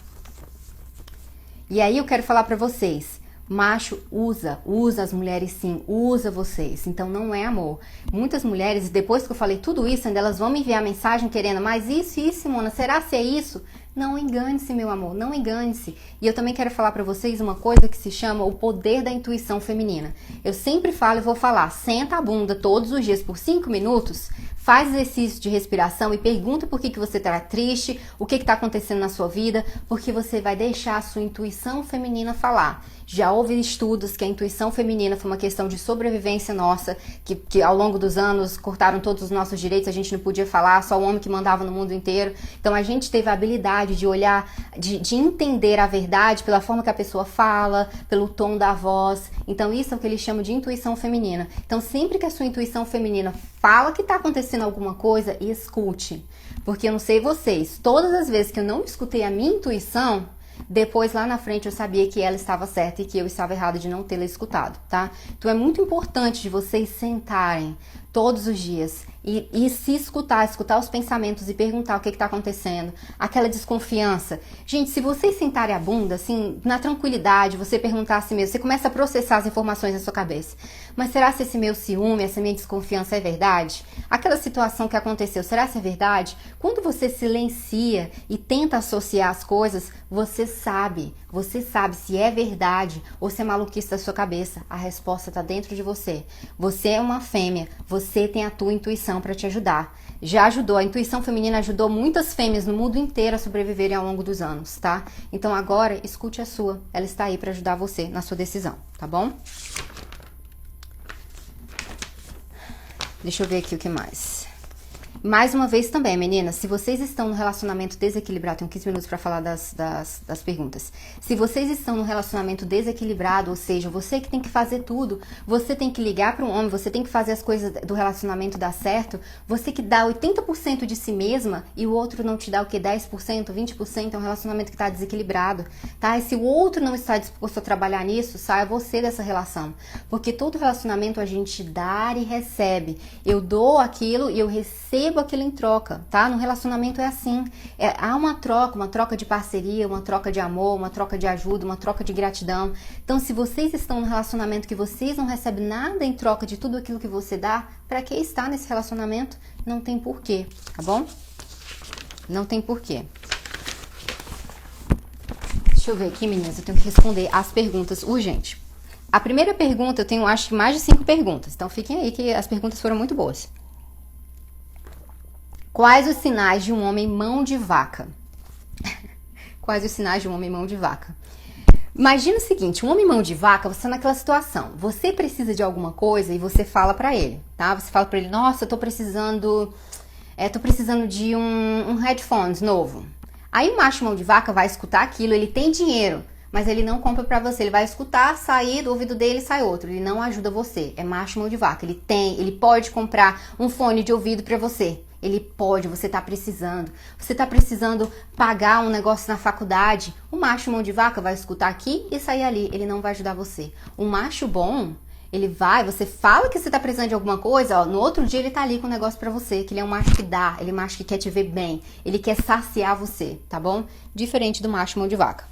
E aí eu quero falar pra vocês. Macho usa as mulheres sim, usa vocês, então não é amor. Muitas mulheres, depois que eu falei tudo isso, ainda elas vão me enviar mensagem querendo, mas isso, Simona, será se é isso? Não engane-se, meu amor, não engane-se. E eu também quero falar pra vocês uma coisa que se chama o poder da intuição feminina. Eu sempre falo e vou falar, senta a bunda todos os dias por 5 minutos, faz exercício de respiração e pergunta por que você tá triste, o que tá acontecendo na sua vida, porque você vai deixar a sua intuição feminina falar. Já houve estudos que a intuição feminina foi uma questão de sobrevivência nossa, que ao longo dos anos cortaram todos os nossos direitos, a gente não podia falar, só o homem que mandava no mundo inteiro. Então a gente teve a habilidade de olhar, de entender a verdade pela forma que a pessoa fala, pelo tom da voz. Então isso é o que eles chamam de intuição feminina. Então sempre que a sua intuição feminina fala que está acontecendo alguma coisa, escute. Porque eu não sei vocês, todas as vezes que eu não escutei a minha intuição, depois lá na frente eu sabia que ela estava certa e que eu estava errada de não tê-la escutado, tá? Então é muito importante de vocês sentarem, todos os dias. E se escutar os pensamentos e perguntar o que está acontecendo, aquela desconfiança. Gente, se vocês sentarem a bunda, assim, na tranquilidade, você perguntar a si mesmo, você começa a processar as informações na sua cabeça. Mas será se esse meu ciúme, essa minha desconfiança é verdade? Aquela situação que aconteceu, será se é verdade? Quando você silencia e tenta associar as coisas, você sabe se é verdade ou se é maluquice da sua cabeça. A resposta está dentro de você. Você é uma fêmea, você tem a tua intuição para te ajudar. Já ajudou, a intuição feminina ajudou muitas fêmeas no mundo inteiro a sobreviverem ao longo dos anos, tá? Então agora, escute a sua. Ela está aí para ajudar você na sua decisão, tá bom? Deixa eu ver aqui o que mais. Mais uma vez também, meninas, se vocês estão no relacionamento desequilibrado, tenho 15 minutos para falar das perguntas. Se vocês estão no relacionamento desequilibrado, ou seja, você que tem que fazer tudo, você tem que ligar para um homem, você tem que fazer as coisas do relacionamento dar certo, você que dá 80% de si mesma e o outro não te dá o que? 10%, 20%, é um relacionamento que está desequilibrado, tá? E se o outro não está disposto a trabalhar nisso, saia você dessa relação. Porque todo relacionamento a gente dá e recebe. Eu dou aquilo e eu recebo aquilo em troca, tá? No relacionamento é assim, há uma troca de parceria, uma troca de amor, uma troca de ajuda, uma troca de gratidão. Então, se vocês estão num relacionamento que vocês não recebem nada em troca de tudo aquilo que você dá, pra que estar nesse relacionamento? Não tem porquê, tá bom? Não tem porquê. Deixa eu ver aqui, meninas, eu tenho que responder as perguntas urgente. A primeira pergunta, eu tenho acho que mais de 5 perguntas, então fiquem aí que as perguntas foram muito boas. Quais os sinais de um homem mão de vaca? Quais os sinais de um homem mão de vaca? Imagina o seguinte, um homem mão de vaca, você tá naquela situação, você precisa de alguma coisa e você fala pra ele, tá? Você fala pra ele, nossa, eu tô precisando de um headphones novo. Aí o macho mão de vaca vai escutar aquilo, ele tem dinheiro, mas ele não compra pra você, ele vai escutar, sair do ouvido dele sai outro, ele não ajuda você, é macho mão de vaca, ele pode comprar um fone de ouvido pra você. Ele pode, você tá precisando pagar um negócio na faculdade, o macho mão de vaca vai escutar aqui e sair ali, ele não vai ajudar você. O macho bom, você fala que você tá precisando de alguma coisa, ó, no outro dia ele tá ali com um negócio pra você, que ele é um macho que dá, ele é um macho que quer te ver bem, ele quer saciar você, tá bom? Diferente do macho mão de vaca.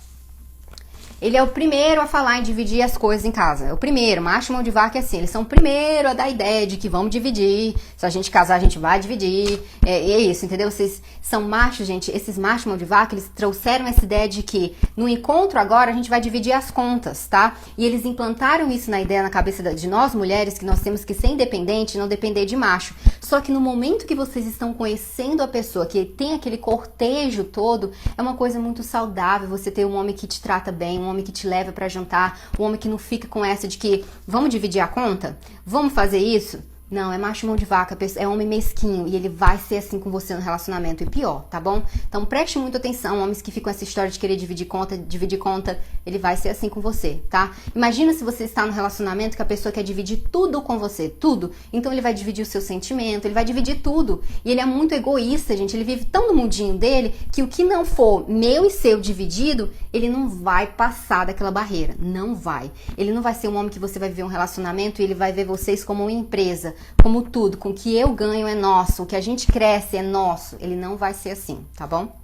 Ele é o primeiro a falar em dividir as coisas em casa. É o primeiro, macho mão de vaca é assim. Eles são o primeiro a dar a ideia de que vamos dividir. Se a gente casar, a gente vai dividir. É isso, entendeu? Vocês são machos, gente. Esses machos mão de vaca, eles trouxeram essa ideia de que no encontro agora a gente vai dividir as contas, tá? E eles implantaram isso na ideia, na cabeça de nós mulheres, que nós temos que ser independente e não depender de macho. Só que no momento que vocês estão conhecendo a pessoa, que tem aquele cortejo todo, é uma coisa muito saudável você ter um homem que te trata bem, um homem que te leva pra jantar, um homem que não fica com essa de que vamos dividir a conta? Vamos fazer isso? Não, é macho mão de vaca, é homem mesquinho e ele vai ser assim com você no relacionamento e pior, tá bom? Então preste muita atenção, homens que ficam com essa história de querer dividir conta, ele vai ser assim com você, tá? Imagina se você está num relacionamento que a pessoa quer dividir tudo com você, tudo. Então ele vai dividir o seu sentimento, ele vai dividir tudo. E ele é muito egoísta, gente, ele vive tão no mundinho dele que o que não for meu e seu dividido, ele não vai passar daquela barreira, não vai. Ele não vai ser um homem que você vai viver um relacionamento e ele vai ver vocês como uma empresa, como tudo, com o que eu ganho é nosso, o que a gente cresce é nosso. Ele não vai ser assim, tá bom?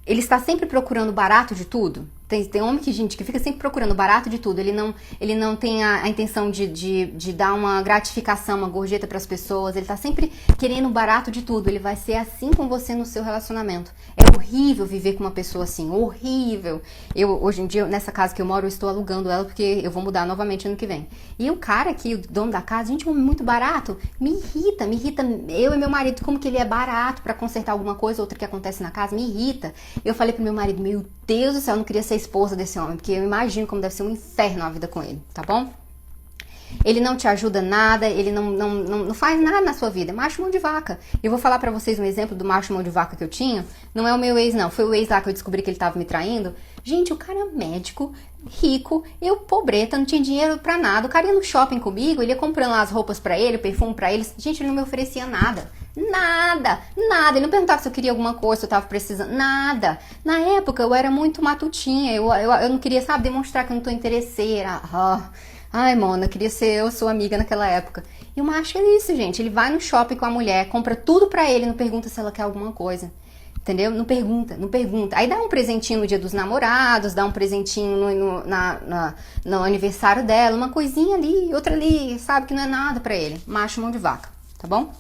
Ele está sempre procurando barato de tudo. Tem homem que fica sempre procurando barato de tudo. Ele não tem a intenção de dar uma gratificação, uma gorjeta para as pessoas. Ele tá sempre querendo barato de tudo. Ele vai ser assim com você no seu relacionamento. É horrível viver com uma pessoa assim. Horrível. Hoje em dia, nessa casa que eu moro, eu estou alugando ela porque eu vou mudar novamente ano que vem. E o cara aqui, o dono da casa, gente, um homem muito barato, me irrita. Eu e meu marido, como que ele é barato para consertar alguma coisa, outra que acontece na casa, me irrita. Eu falei pro meu marido, meu Deus do céu, eu não queria ser esposa desse homem, porque eu imagino como deve ser um inferno a vida com ele, tá bom? Ele não te ajuda nada, ele não faz nada na sua vida, é macho mão de vaca. Eu vou falar pra vocês um exemplo do macho mão de vaca que eu tinha, não é o meu ex não, foi o ex lá que eu descobri que ele tava me traindo. Gente, o cara é médico, rico, eu pobreta, não tinha dinheiro pra nada, o cara ia no shopping comigo, ele ia comprando lá as roupas pra ele, o perfume pra ele, gente, ele não me oferecia nada. Nada. Ele não perguntava se eu queria alguma coisa, se eu tava precisando, nada. Na época eu era muito matutinha, eu não queria, sabe, demonstrar que eu não tô interesseira. Ai, Mona, queria ser eu sua amiga naquela época. E o macho é isso, gente. Ele vai no shopping com a mulher, compra tudo pra ele, não pergunta se ela quer alguma coisa. Entendeu? Não pergunta, não pergunta. Aí dá um presentinho no dia dos namorados, dá um presentinho no aniversário dela, uma coisinha ali, outra ali, sabe que não é nada pra ele. Macho mão de vaca, tá bom?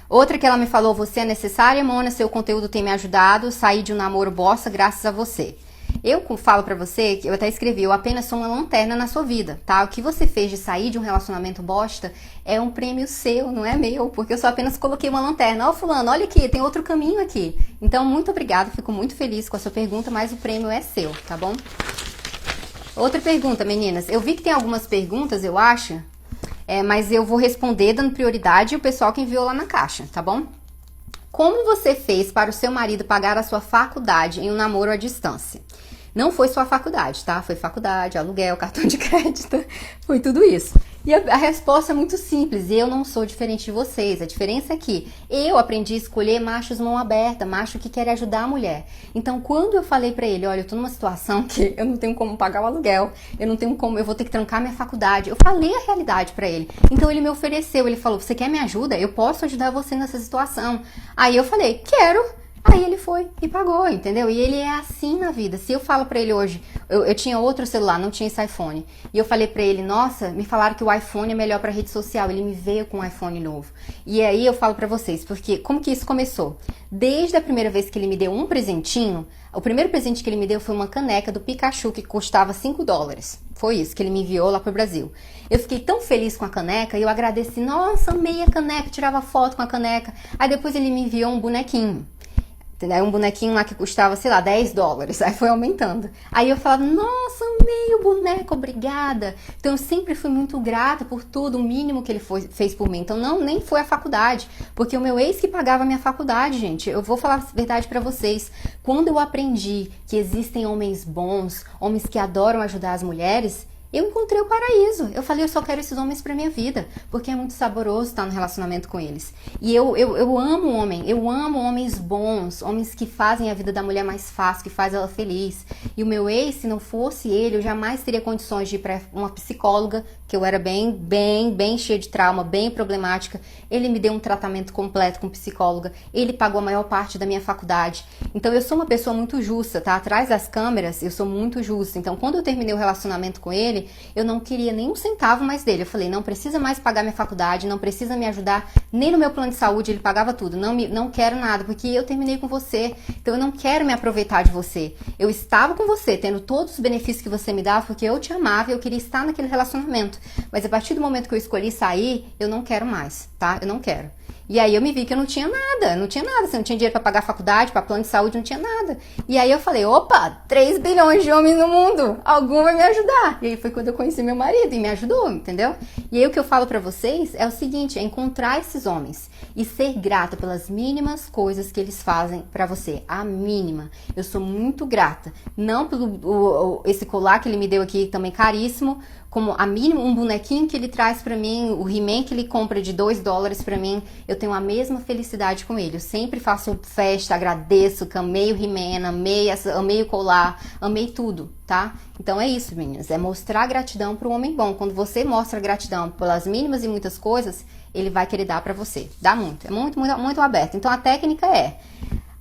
Outra que ela me falou, você é necessária, Mona, seu conteúdo tem me ajudado, saí de um namoro bosta graças a você. Eu falo pra você, que eu até escrevi, eu apenas sou uma lanterna na sua vida, tá? O que você fez de sair de um relacionamento bosta é um prêmio seu, não é meu, porque eu só apenas coloquei uma lanterna. Ó, fulano, olha aqui, tem outro caminho aqui. Então, muito obrigada, fico muito feliz com a sua pergunta, mas o prêmio é seu, tá bom? Outra pergunta, meninas. Eu vi que tem algumas perguntas, eu acho, mas eu vou responder dando prioridade ao pessoal que enviou lá na caixa, tá bom? Como você fez para o seu marido pagar a sua faculdade em um namoro à distância? Não foi só a faculdade, tá? Foi faculdade, aluguel, cartão de crédito, foi tudo isso. E a resposta é muito simples, eu não sou diferente de vocês. A diferença é que eu aprendi a escolher machos mão aberta, macho que quer ajudar a mulher. Então, quando eu falei pra ele, olha, eu tô numa situação que eu não tenho como pagar o aluguel, eu não tenho como, eu vou ter que trancar minha faculdade. Eu falei a realidade pra ele. Então, ele me ofereceu, ele falou, você quer me ajuda? Eu posso ajudar você nessa situação. Aí eu falei, quero. Aí ele foi e pagou, entendeu? E ele é assim na vida. Se eu falo pra ele hoje, eu tinha outro celular, não tinha esse iPhone. E eu falei pra ele, nossa, me falaram que o iPhone é melhor pra rede social. Ele me veio com um iPhone novo. E aí eu falo pra vocês, porque como que isso começou? Desde a primeira vez que ele me deu um presentinho, o primeiro presente que ele me deu foi uma caneca do Pikachu que custava $5. Foi isso que ele me enviou lá pro Brasil. Eu fiquei tão feliz com a caneca e eu agradeci, nossa, amei a caneca, tirava foto com a caneca. Aí depois ele me enviou um bonequinho. Um bonequinho lá que custava, sei lá, $10. Aí foi aumentando. Aí eu falava, nossa, amei o boneco, obrigada. Então eu sempre fui muito grata por tudo, o mínimo que ele fez por mim. Então nem foi a faculdade, porque o meu ex que pagava a minha faculdade, gente. Eu vou falar a verdade pra vocês. Quando eu aprendi que existem homens bons, homens que adoram ajudar as mulheres, eu encontrei o paraíso. Eu falei, eu só quero esses homens pra minha vida, porque é muito saboroso estar no relacionamento com eles. E eu amo homem, eu amo homens bons, homens que fazem a vida da mulher mais fácil, que faz ela feliz. E o meu ex, se não fosse ele, eu jamais teria condições de ir pra uma psicóloga, que eu era bem cheia de trauma, bem problemática. Ele me deu um tratamento completo com psicóloga, ele pagou a maior parte da minha faculdade. Então eu sou uma pessoa muito justa, tá? Atrás das câmeras, eu sou muito justa. Então quando eu terminei o relacionamento com ele, eu não queria nem um centavo mais dele. Eu falei, não precisa mais pagar minha faculdade, não precisa me ajudar, nem no meu plano de saúde, ele pagava tudo. Não quero nada, porque eu terminei com você, então eu não quero me aproveitar de você. Eu estava com você, tendo todos os benefícios que você me dava, porque eu te amava e eu queria estar naquele relacionamento. Mas a partir do momento que eu escolhi sair, eu não quero mais, tá? Eu não quero. E aí eu me vi que eu não tinha nada, você não tinha dinheiro pra pagar faculdade, pra plano de saúde, não tinha nada. E aí eu falei, opa, 3 bilhões de homens no mundo, algum vai me ajudar. E aí foi quando eu conheci meu marido e me ajudou, entendeu? E aí o que eu falo pra vocês é o seguinte, é encontrar esses homens e ser grata pelas mínimas coisas que eles fazem pra você, a mínima. Eu sou muito grata, não pelo esse colar que ele me deu aqui também caríssimo, como a mínima, um bonequinho que ele traz pra mim, o He-Man que ele compra de $2 pra mim, eu tenho a mesma felicidade com ele. Eu sempre faço festa, agradeço, que amei o He-Man, amei o colar, amei tudo, tá? Então é isso, meninas, é mostrar gratidão pro homem bom. Quando você mostra gratidão pelas mínimas e muitas coisas, ele vai querer dar pra você. Dá muito, é muito aberto. Então a técnica é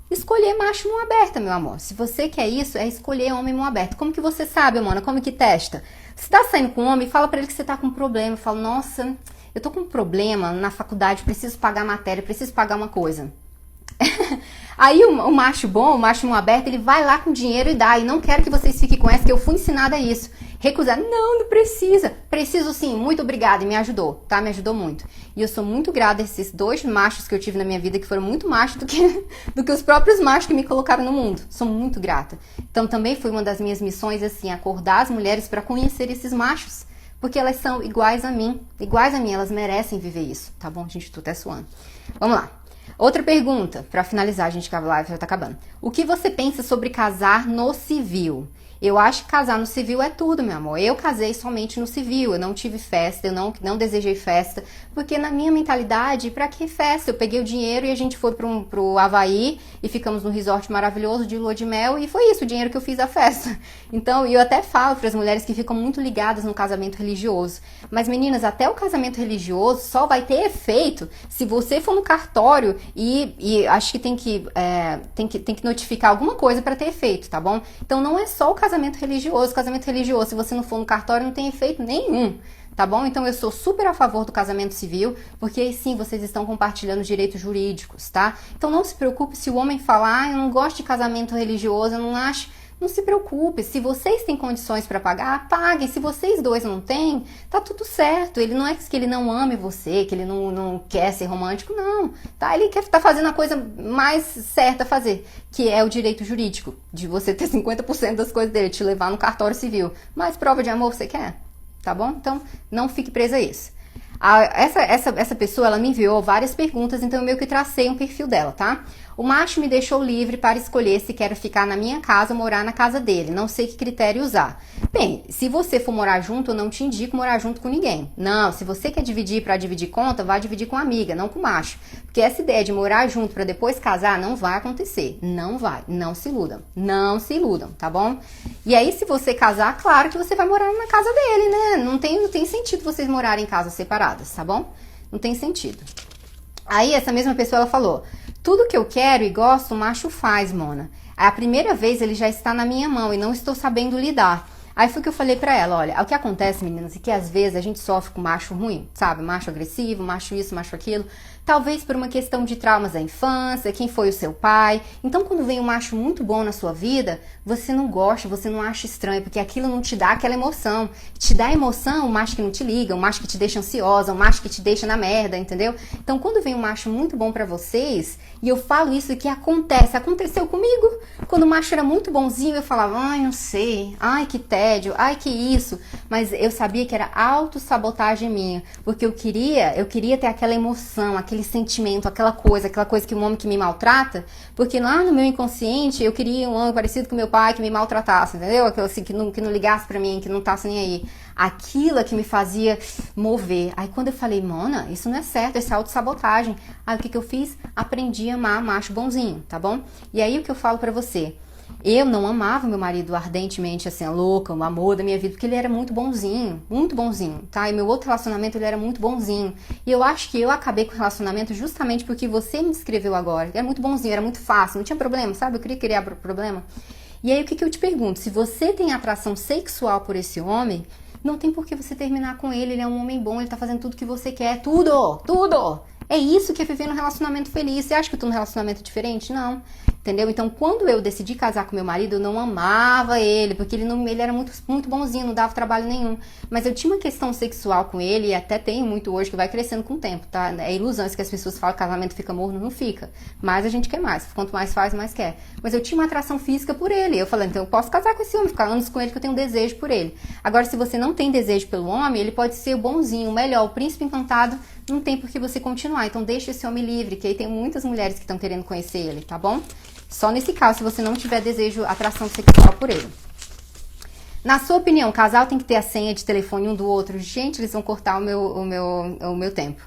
escolher macho mão aberta, meu amor. Se você quer isso, é escolher homem mão aberta. Como que você sabe, Mona? Como que testa? Se tá saindo com um homem, fala pra ele que você tá com um problema. Fala, nossa, eu tô com um problema na faculdade, preciso pagar matéria, preciso pagar uma coisa. Aí o macho bom, o macho mão aberta, ele vai lá com dinheiro e dá. E não quero que vocês fiquem com essa, que eu fui ensinada a isso. Recusar, não precisa. Preciso sim, muito obrigada. E me ajudou, tá? Me ajudou muito. E eu sou muito grata a esses 2 machos que eu tive na minha vida, que foram muito machos do que os próprios machos que me colocaram no mundo. Sou muito grata. Então também foi uma das minhas missões, assim, acordar as mulheres para conhecer esses machos. Porque elas são iguais a mim, elas merecem viver isso, tá bom? Gente, tô até suando. Vamos lá. Outra pergunta, pra finalizar, gente, que a live já tá acabando. O que você pensa sobre casar no civil? Eu acho que casar no civil é tudo, meu amor. Eu casei somente no civil, eu não tive festa, eu não desejei festa, porque na minha mentalidade, pra que festa? Eu peguei o dinheiro e a gente foi pro Havaí e ficamos num resort maravilhoso de lua de mel e foi isso, o dinheiro que eu fiz da festa. Então, eu até falo para as mulheres que ficam muito ligadas no casamento religioso. Mas meninas, até o casamento religioso só vai ter efeito se você for no cartório e acho que tem que notificar alguma coisa para ter efeito, tá bom? Então, não é só o casamento religioso. O casamento religioso, se você não for no cartório, não tem efeito nenhum. Tá bom? Então eu sou super a favor do casamento civil, porque aí sim vocês estão compartilhando direitos jurídicos, tá? Então não se preocupe se o homem falar, eu não gosto de casamento religioso, eu não acho. Não se preocupe, se vocês têm condições para pagar, paguem. Se vocês dois não têm, tá tudo certo. Ele não é que ele não ame você, que ele não quer ser romântico, não. Tá? Ele quer estar fazendo a coisa mais certa a fazer, que é o direito jurídico, de você ter 50% das coisas dele, te levar no cartório civil. Mas prova de amor você quer? Tá bom? Então, não fique presa a isso. Essa pessoa, ela me enviou várias perguntas, então eu meio que tracei um perfil dela, tá? O macho me deixou livre para escolher se quero ficar na minha casa ou morar na casa dele. Não sei que critério usar. Bem, se você for morar junto, eu não te indico morar junto com ninguém. Não, se você quer dividir para dividir conta, vá dividir com a amiga, não com o macho. Porque essa ideia de morar junto para depois casar não vai acontecer. Não vai. Não se iludam. Não se iludam, tá bom? E aí, se você casar, claro que você vai morar na casa dele, né? Não tem sentido vocês morarem em casas separadas, tá bom? Não tem sentido. Aí, essa mesma pessoa, ela falou: tudo que eu quero e gosto, o macho faz, Mona. A primeira vez ele já está na minha mão e não estou sabendo lidar. Aí foi que eu falei pra ela, olha, o que acontece, meninas, é que às vezes a gente sofre com macho ruim, sabe? Macho agressivo, macho isso, macho aquilo. Talvez por uma questão de traumas da infância, quem foi o seu pai. Então, quando vem um macho muito bom na sua vida, você não gosta, você não acha estranho, porque aquilo não te dá aquela emoção. Te dá emoção o macho que não te liga, o macho que te deixa ansiosa, o macho que te deixa na merda, entendeu? Então, quando vem um macho muito bom pra vocês, e eu falo isso que aconteceu comigo. Quando o macho era muito bonzinho, eu falava, ai, não sei, ai, que tédio, ai, que isso. Mas eu sabia que era autossabotagem minha, porque eu queria ter aquela emoção, aquele sentimento, aquela coisa que um homem que me maltrata, porque lá no meu inconsciente eu queria um homem parecido com meu pai, que me maltratasse, entendeu? Aquilo assim, que não ligasse pra mim, que não tasse nem aí. Aquilo é que me fazia mover. Aí quando eu falei, Mona, isso não é certo, isso é autossabotagem. Aí o que eu fiz? Aprendi a amar macho bonzinho, tá bom? E aí o que eu falo pra você? Eu não amava meu marido ardentemente, assim, a louca, o amor da minha vida, porque ele era muito bonzinho, tá? E meu outro relacionamento, ele era muito bonzinho. E eu acho que eu acabei com o relacionamento justamente porque você me descreveu agora. Ele era muito bonzinho, era muito fácil, não tinha problema, sabe? Eu queria criar problema. E aí o que eu te pergunto? Se você tem atração sexual por esse homem, não tem por que você terminar com ele. Ele é um homem bom, ele tá fazendo tudo que você quer, tudo! É isso que é viver num relacionamento feliz. Você acha que eu tô num relacionamento diferente? Não. Entendeu? Então, quando eu decidi casar com meu marido, eu não amava ele, porque ele era muito, muito bonzinho, não dava trabalho nenhum. Mas eu tinha uma questão sexual com ele, e até tenho muito hoje, que vai crescendo com o tempo, tá? É ilusão isso que as pessoas falam que casamento fica morno, não fica. Mas a gente quer mais. Quanto mais faz, mais quer. Mas eu tinha uma atração física por ele. Eu falei, então eu posso casar com esse homem, ficar anos com ele, que eu tenho um desejo por ele. Agora, se você não tem desejo pelo homem, ele pode ser o bonzinho, o melhor, o príncipe encantado, não tem por que você continuar. Então, deixa esse homem livre, que aí tem muitas mulheres que estão querendo conhecer ele, tá bom? Só nesse caso, se você não tiver desejo, atração sexual por ele. Na sua opinião, o casal tem que ter a senha de telefone um do outro? Gente, eles vão cortar o meu tempo.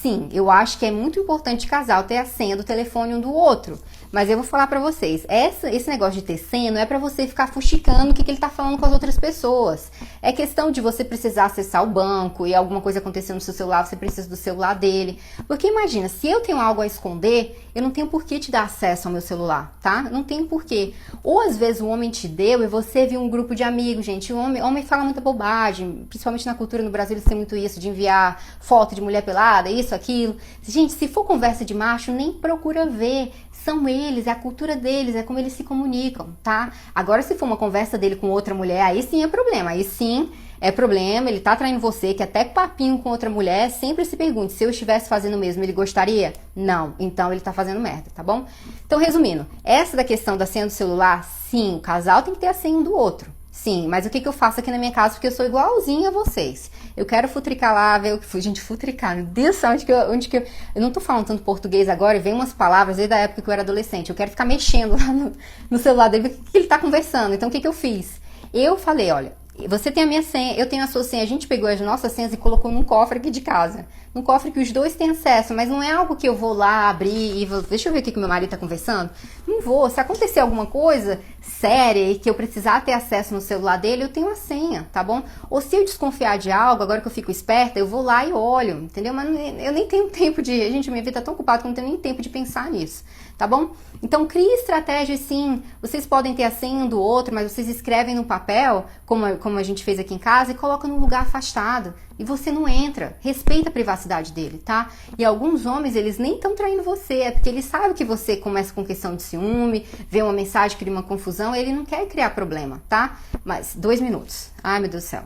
Sim, eu acho que é muito importante o casal ter a senha do telefone um do outro. Mas eu vou falar pra vocês, esse negócio de ter senha não é pra você ficar fuxicando o que ele tá falando com as outras pessoas. É questão de você precisar acessar o banco e alguma coisa acontecer no seu celular, você precisa do celular dele. Porque imagina, se eu tenho algo a esconder, eu não tenho por que te dar acesso ao meu celular, tá? Não tenho por quê. Ou às vezes o homem te deu e você viu um grupo de amigos, gente. O homem fala muita bobagem, principalmente na cultura no Brasil eles têm muito isso, de enviar foto de mulher pelada, isso, aquilo. Gente, se for conversa de macho, nem procura ver. São eles, é a cultura deles, é como eles se comunicam, tá? Agora, se for uma conversa dele com outra mulher, aí sim é problema. Aí sim é problema, ele tá traindo você, que até papinho com outra mulher, sempre se pergunte, se eu estivesse fazendo o mesmo, ele gostaria? Não, então ele tá fazendo merda, tá bom? Então, resumindo, essa da questão da senha do celular, sim, o casal tem que ter a senha um do outro. Sim, mas o que eu faço aqui na minha casa, porque eu sou igualzinha a vocês. Eu quero futricar lá, ver o que foi. Gente, futricar, meu Deus, onde que eu... Eu não tô falando tanto português agora, e vem umas palavras desde a época que eu era adolescente. Eu quero ficar mexendo lá no celular dele, ver o que ele tá conversando. Então, o que eu fiz? Eu falei, olha, você tem a minha senha, eu tenho a sua senha. A gente pegou as nossas senhas e colocou num cofre aqui de casa. no cofre que os dois têm acesso, mas não é algo que eu vou lá abrir e vou, deixa eu ver o que meu marido tá conversando. Não vou. Se acontecer alguma coisa séria e que eu precisar ter acesso no celular dele, eu tenho a senha, tá bom? Ou se eu desconfiar de algo, agora que eu fico esperta, eu vou lá e olho, entendeu? Mas eu nem tenho tempo de... Gente, minha vida tá tão ocupada que eu não tenho nem tempo de pensar nisso, tá bom? Então, crie estratégias, sim. Vocês podem ter a senha um do outro, mas vocês escrevem no papel, como a gente fez aqui em casa, e colocam num lugar afastado. E você não entra. Respeita a privacidade dele, tá? E alguns homens, eles nem estão traindo você, é porque eles sabem que você começa com questão de ciúme, vê uma mensagem, cria uma confusão, ele não quer criar problema, tá? Mas, 2 minutos. Ai, meu Deus do céu.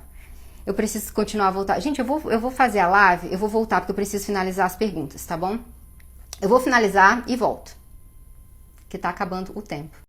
Eu preciso continuar a voltar. Gente, eu vou fazer a live, eu vou voltar porque eu preciso finalizar as perguntas, tá bom? Eu vou finalizar e volto. Que tá acabando o tempo.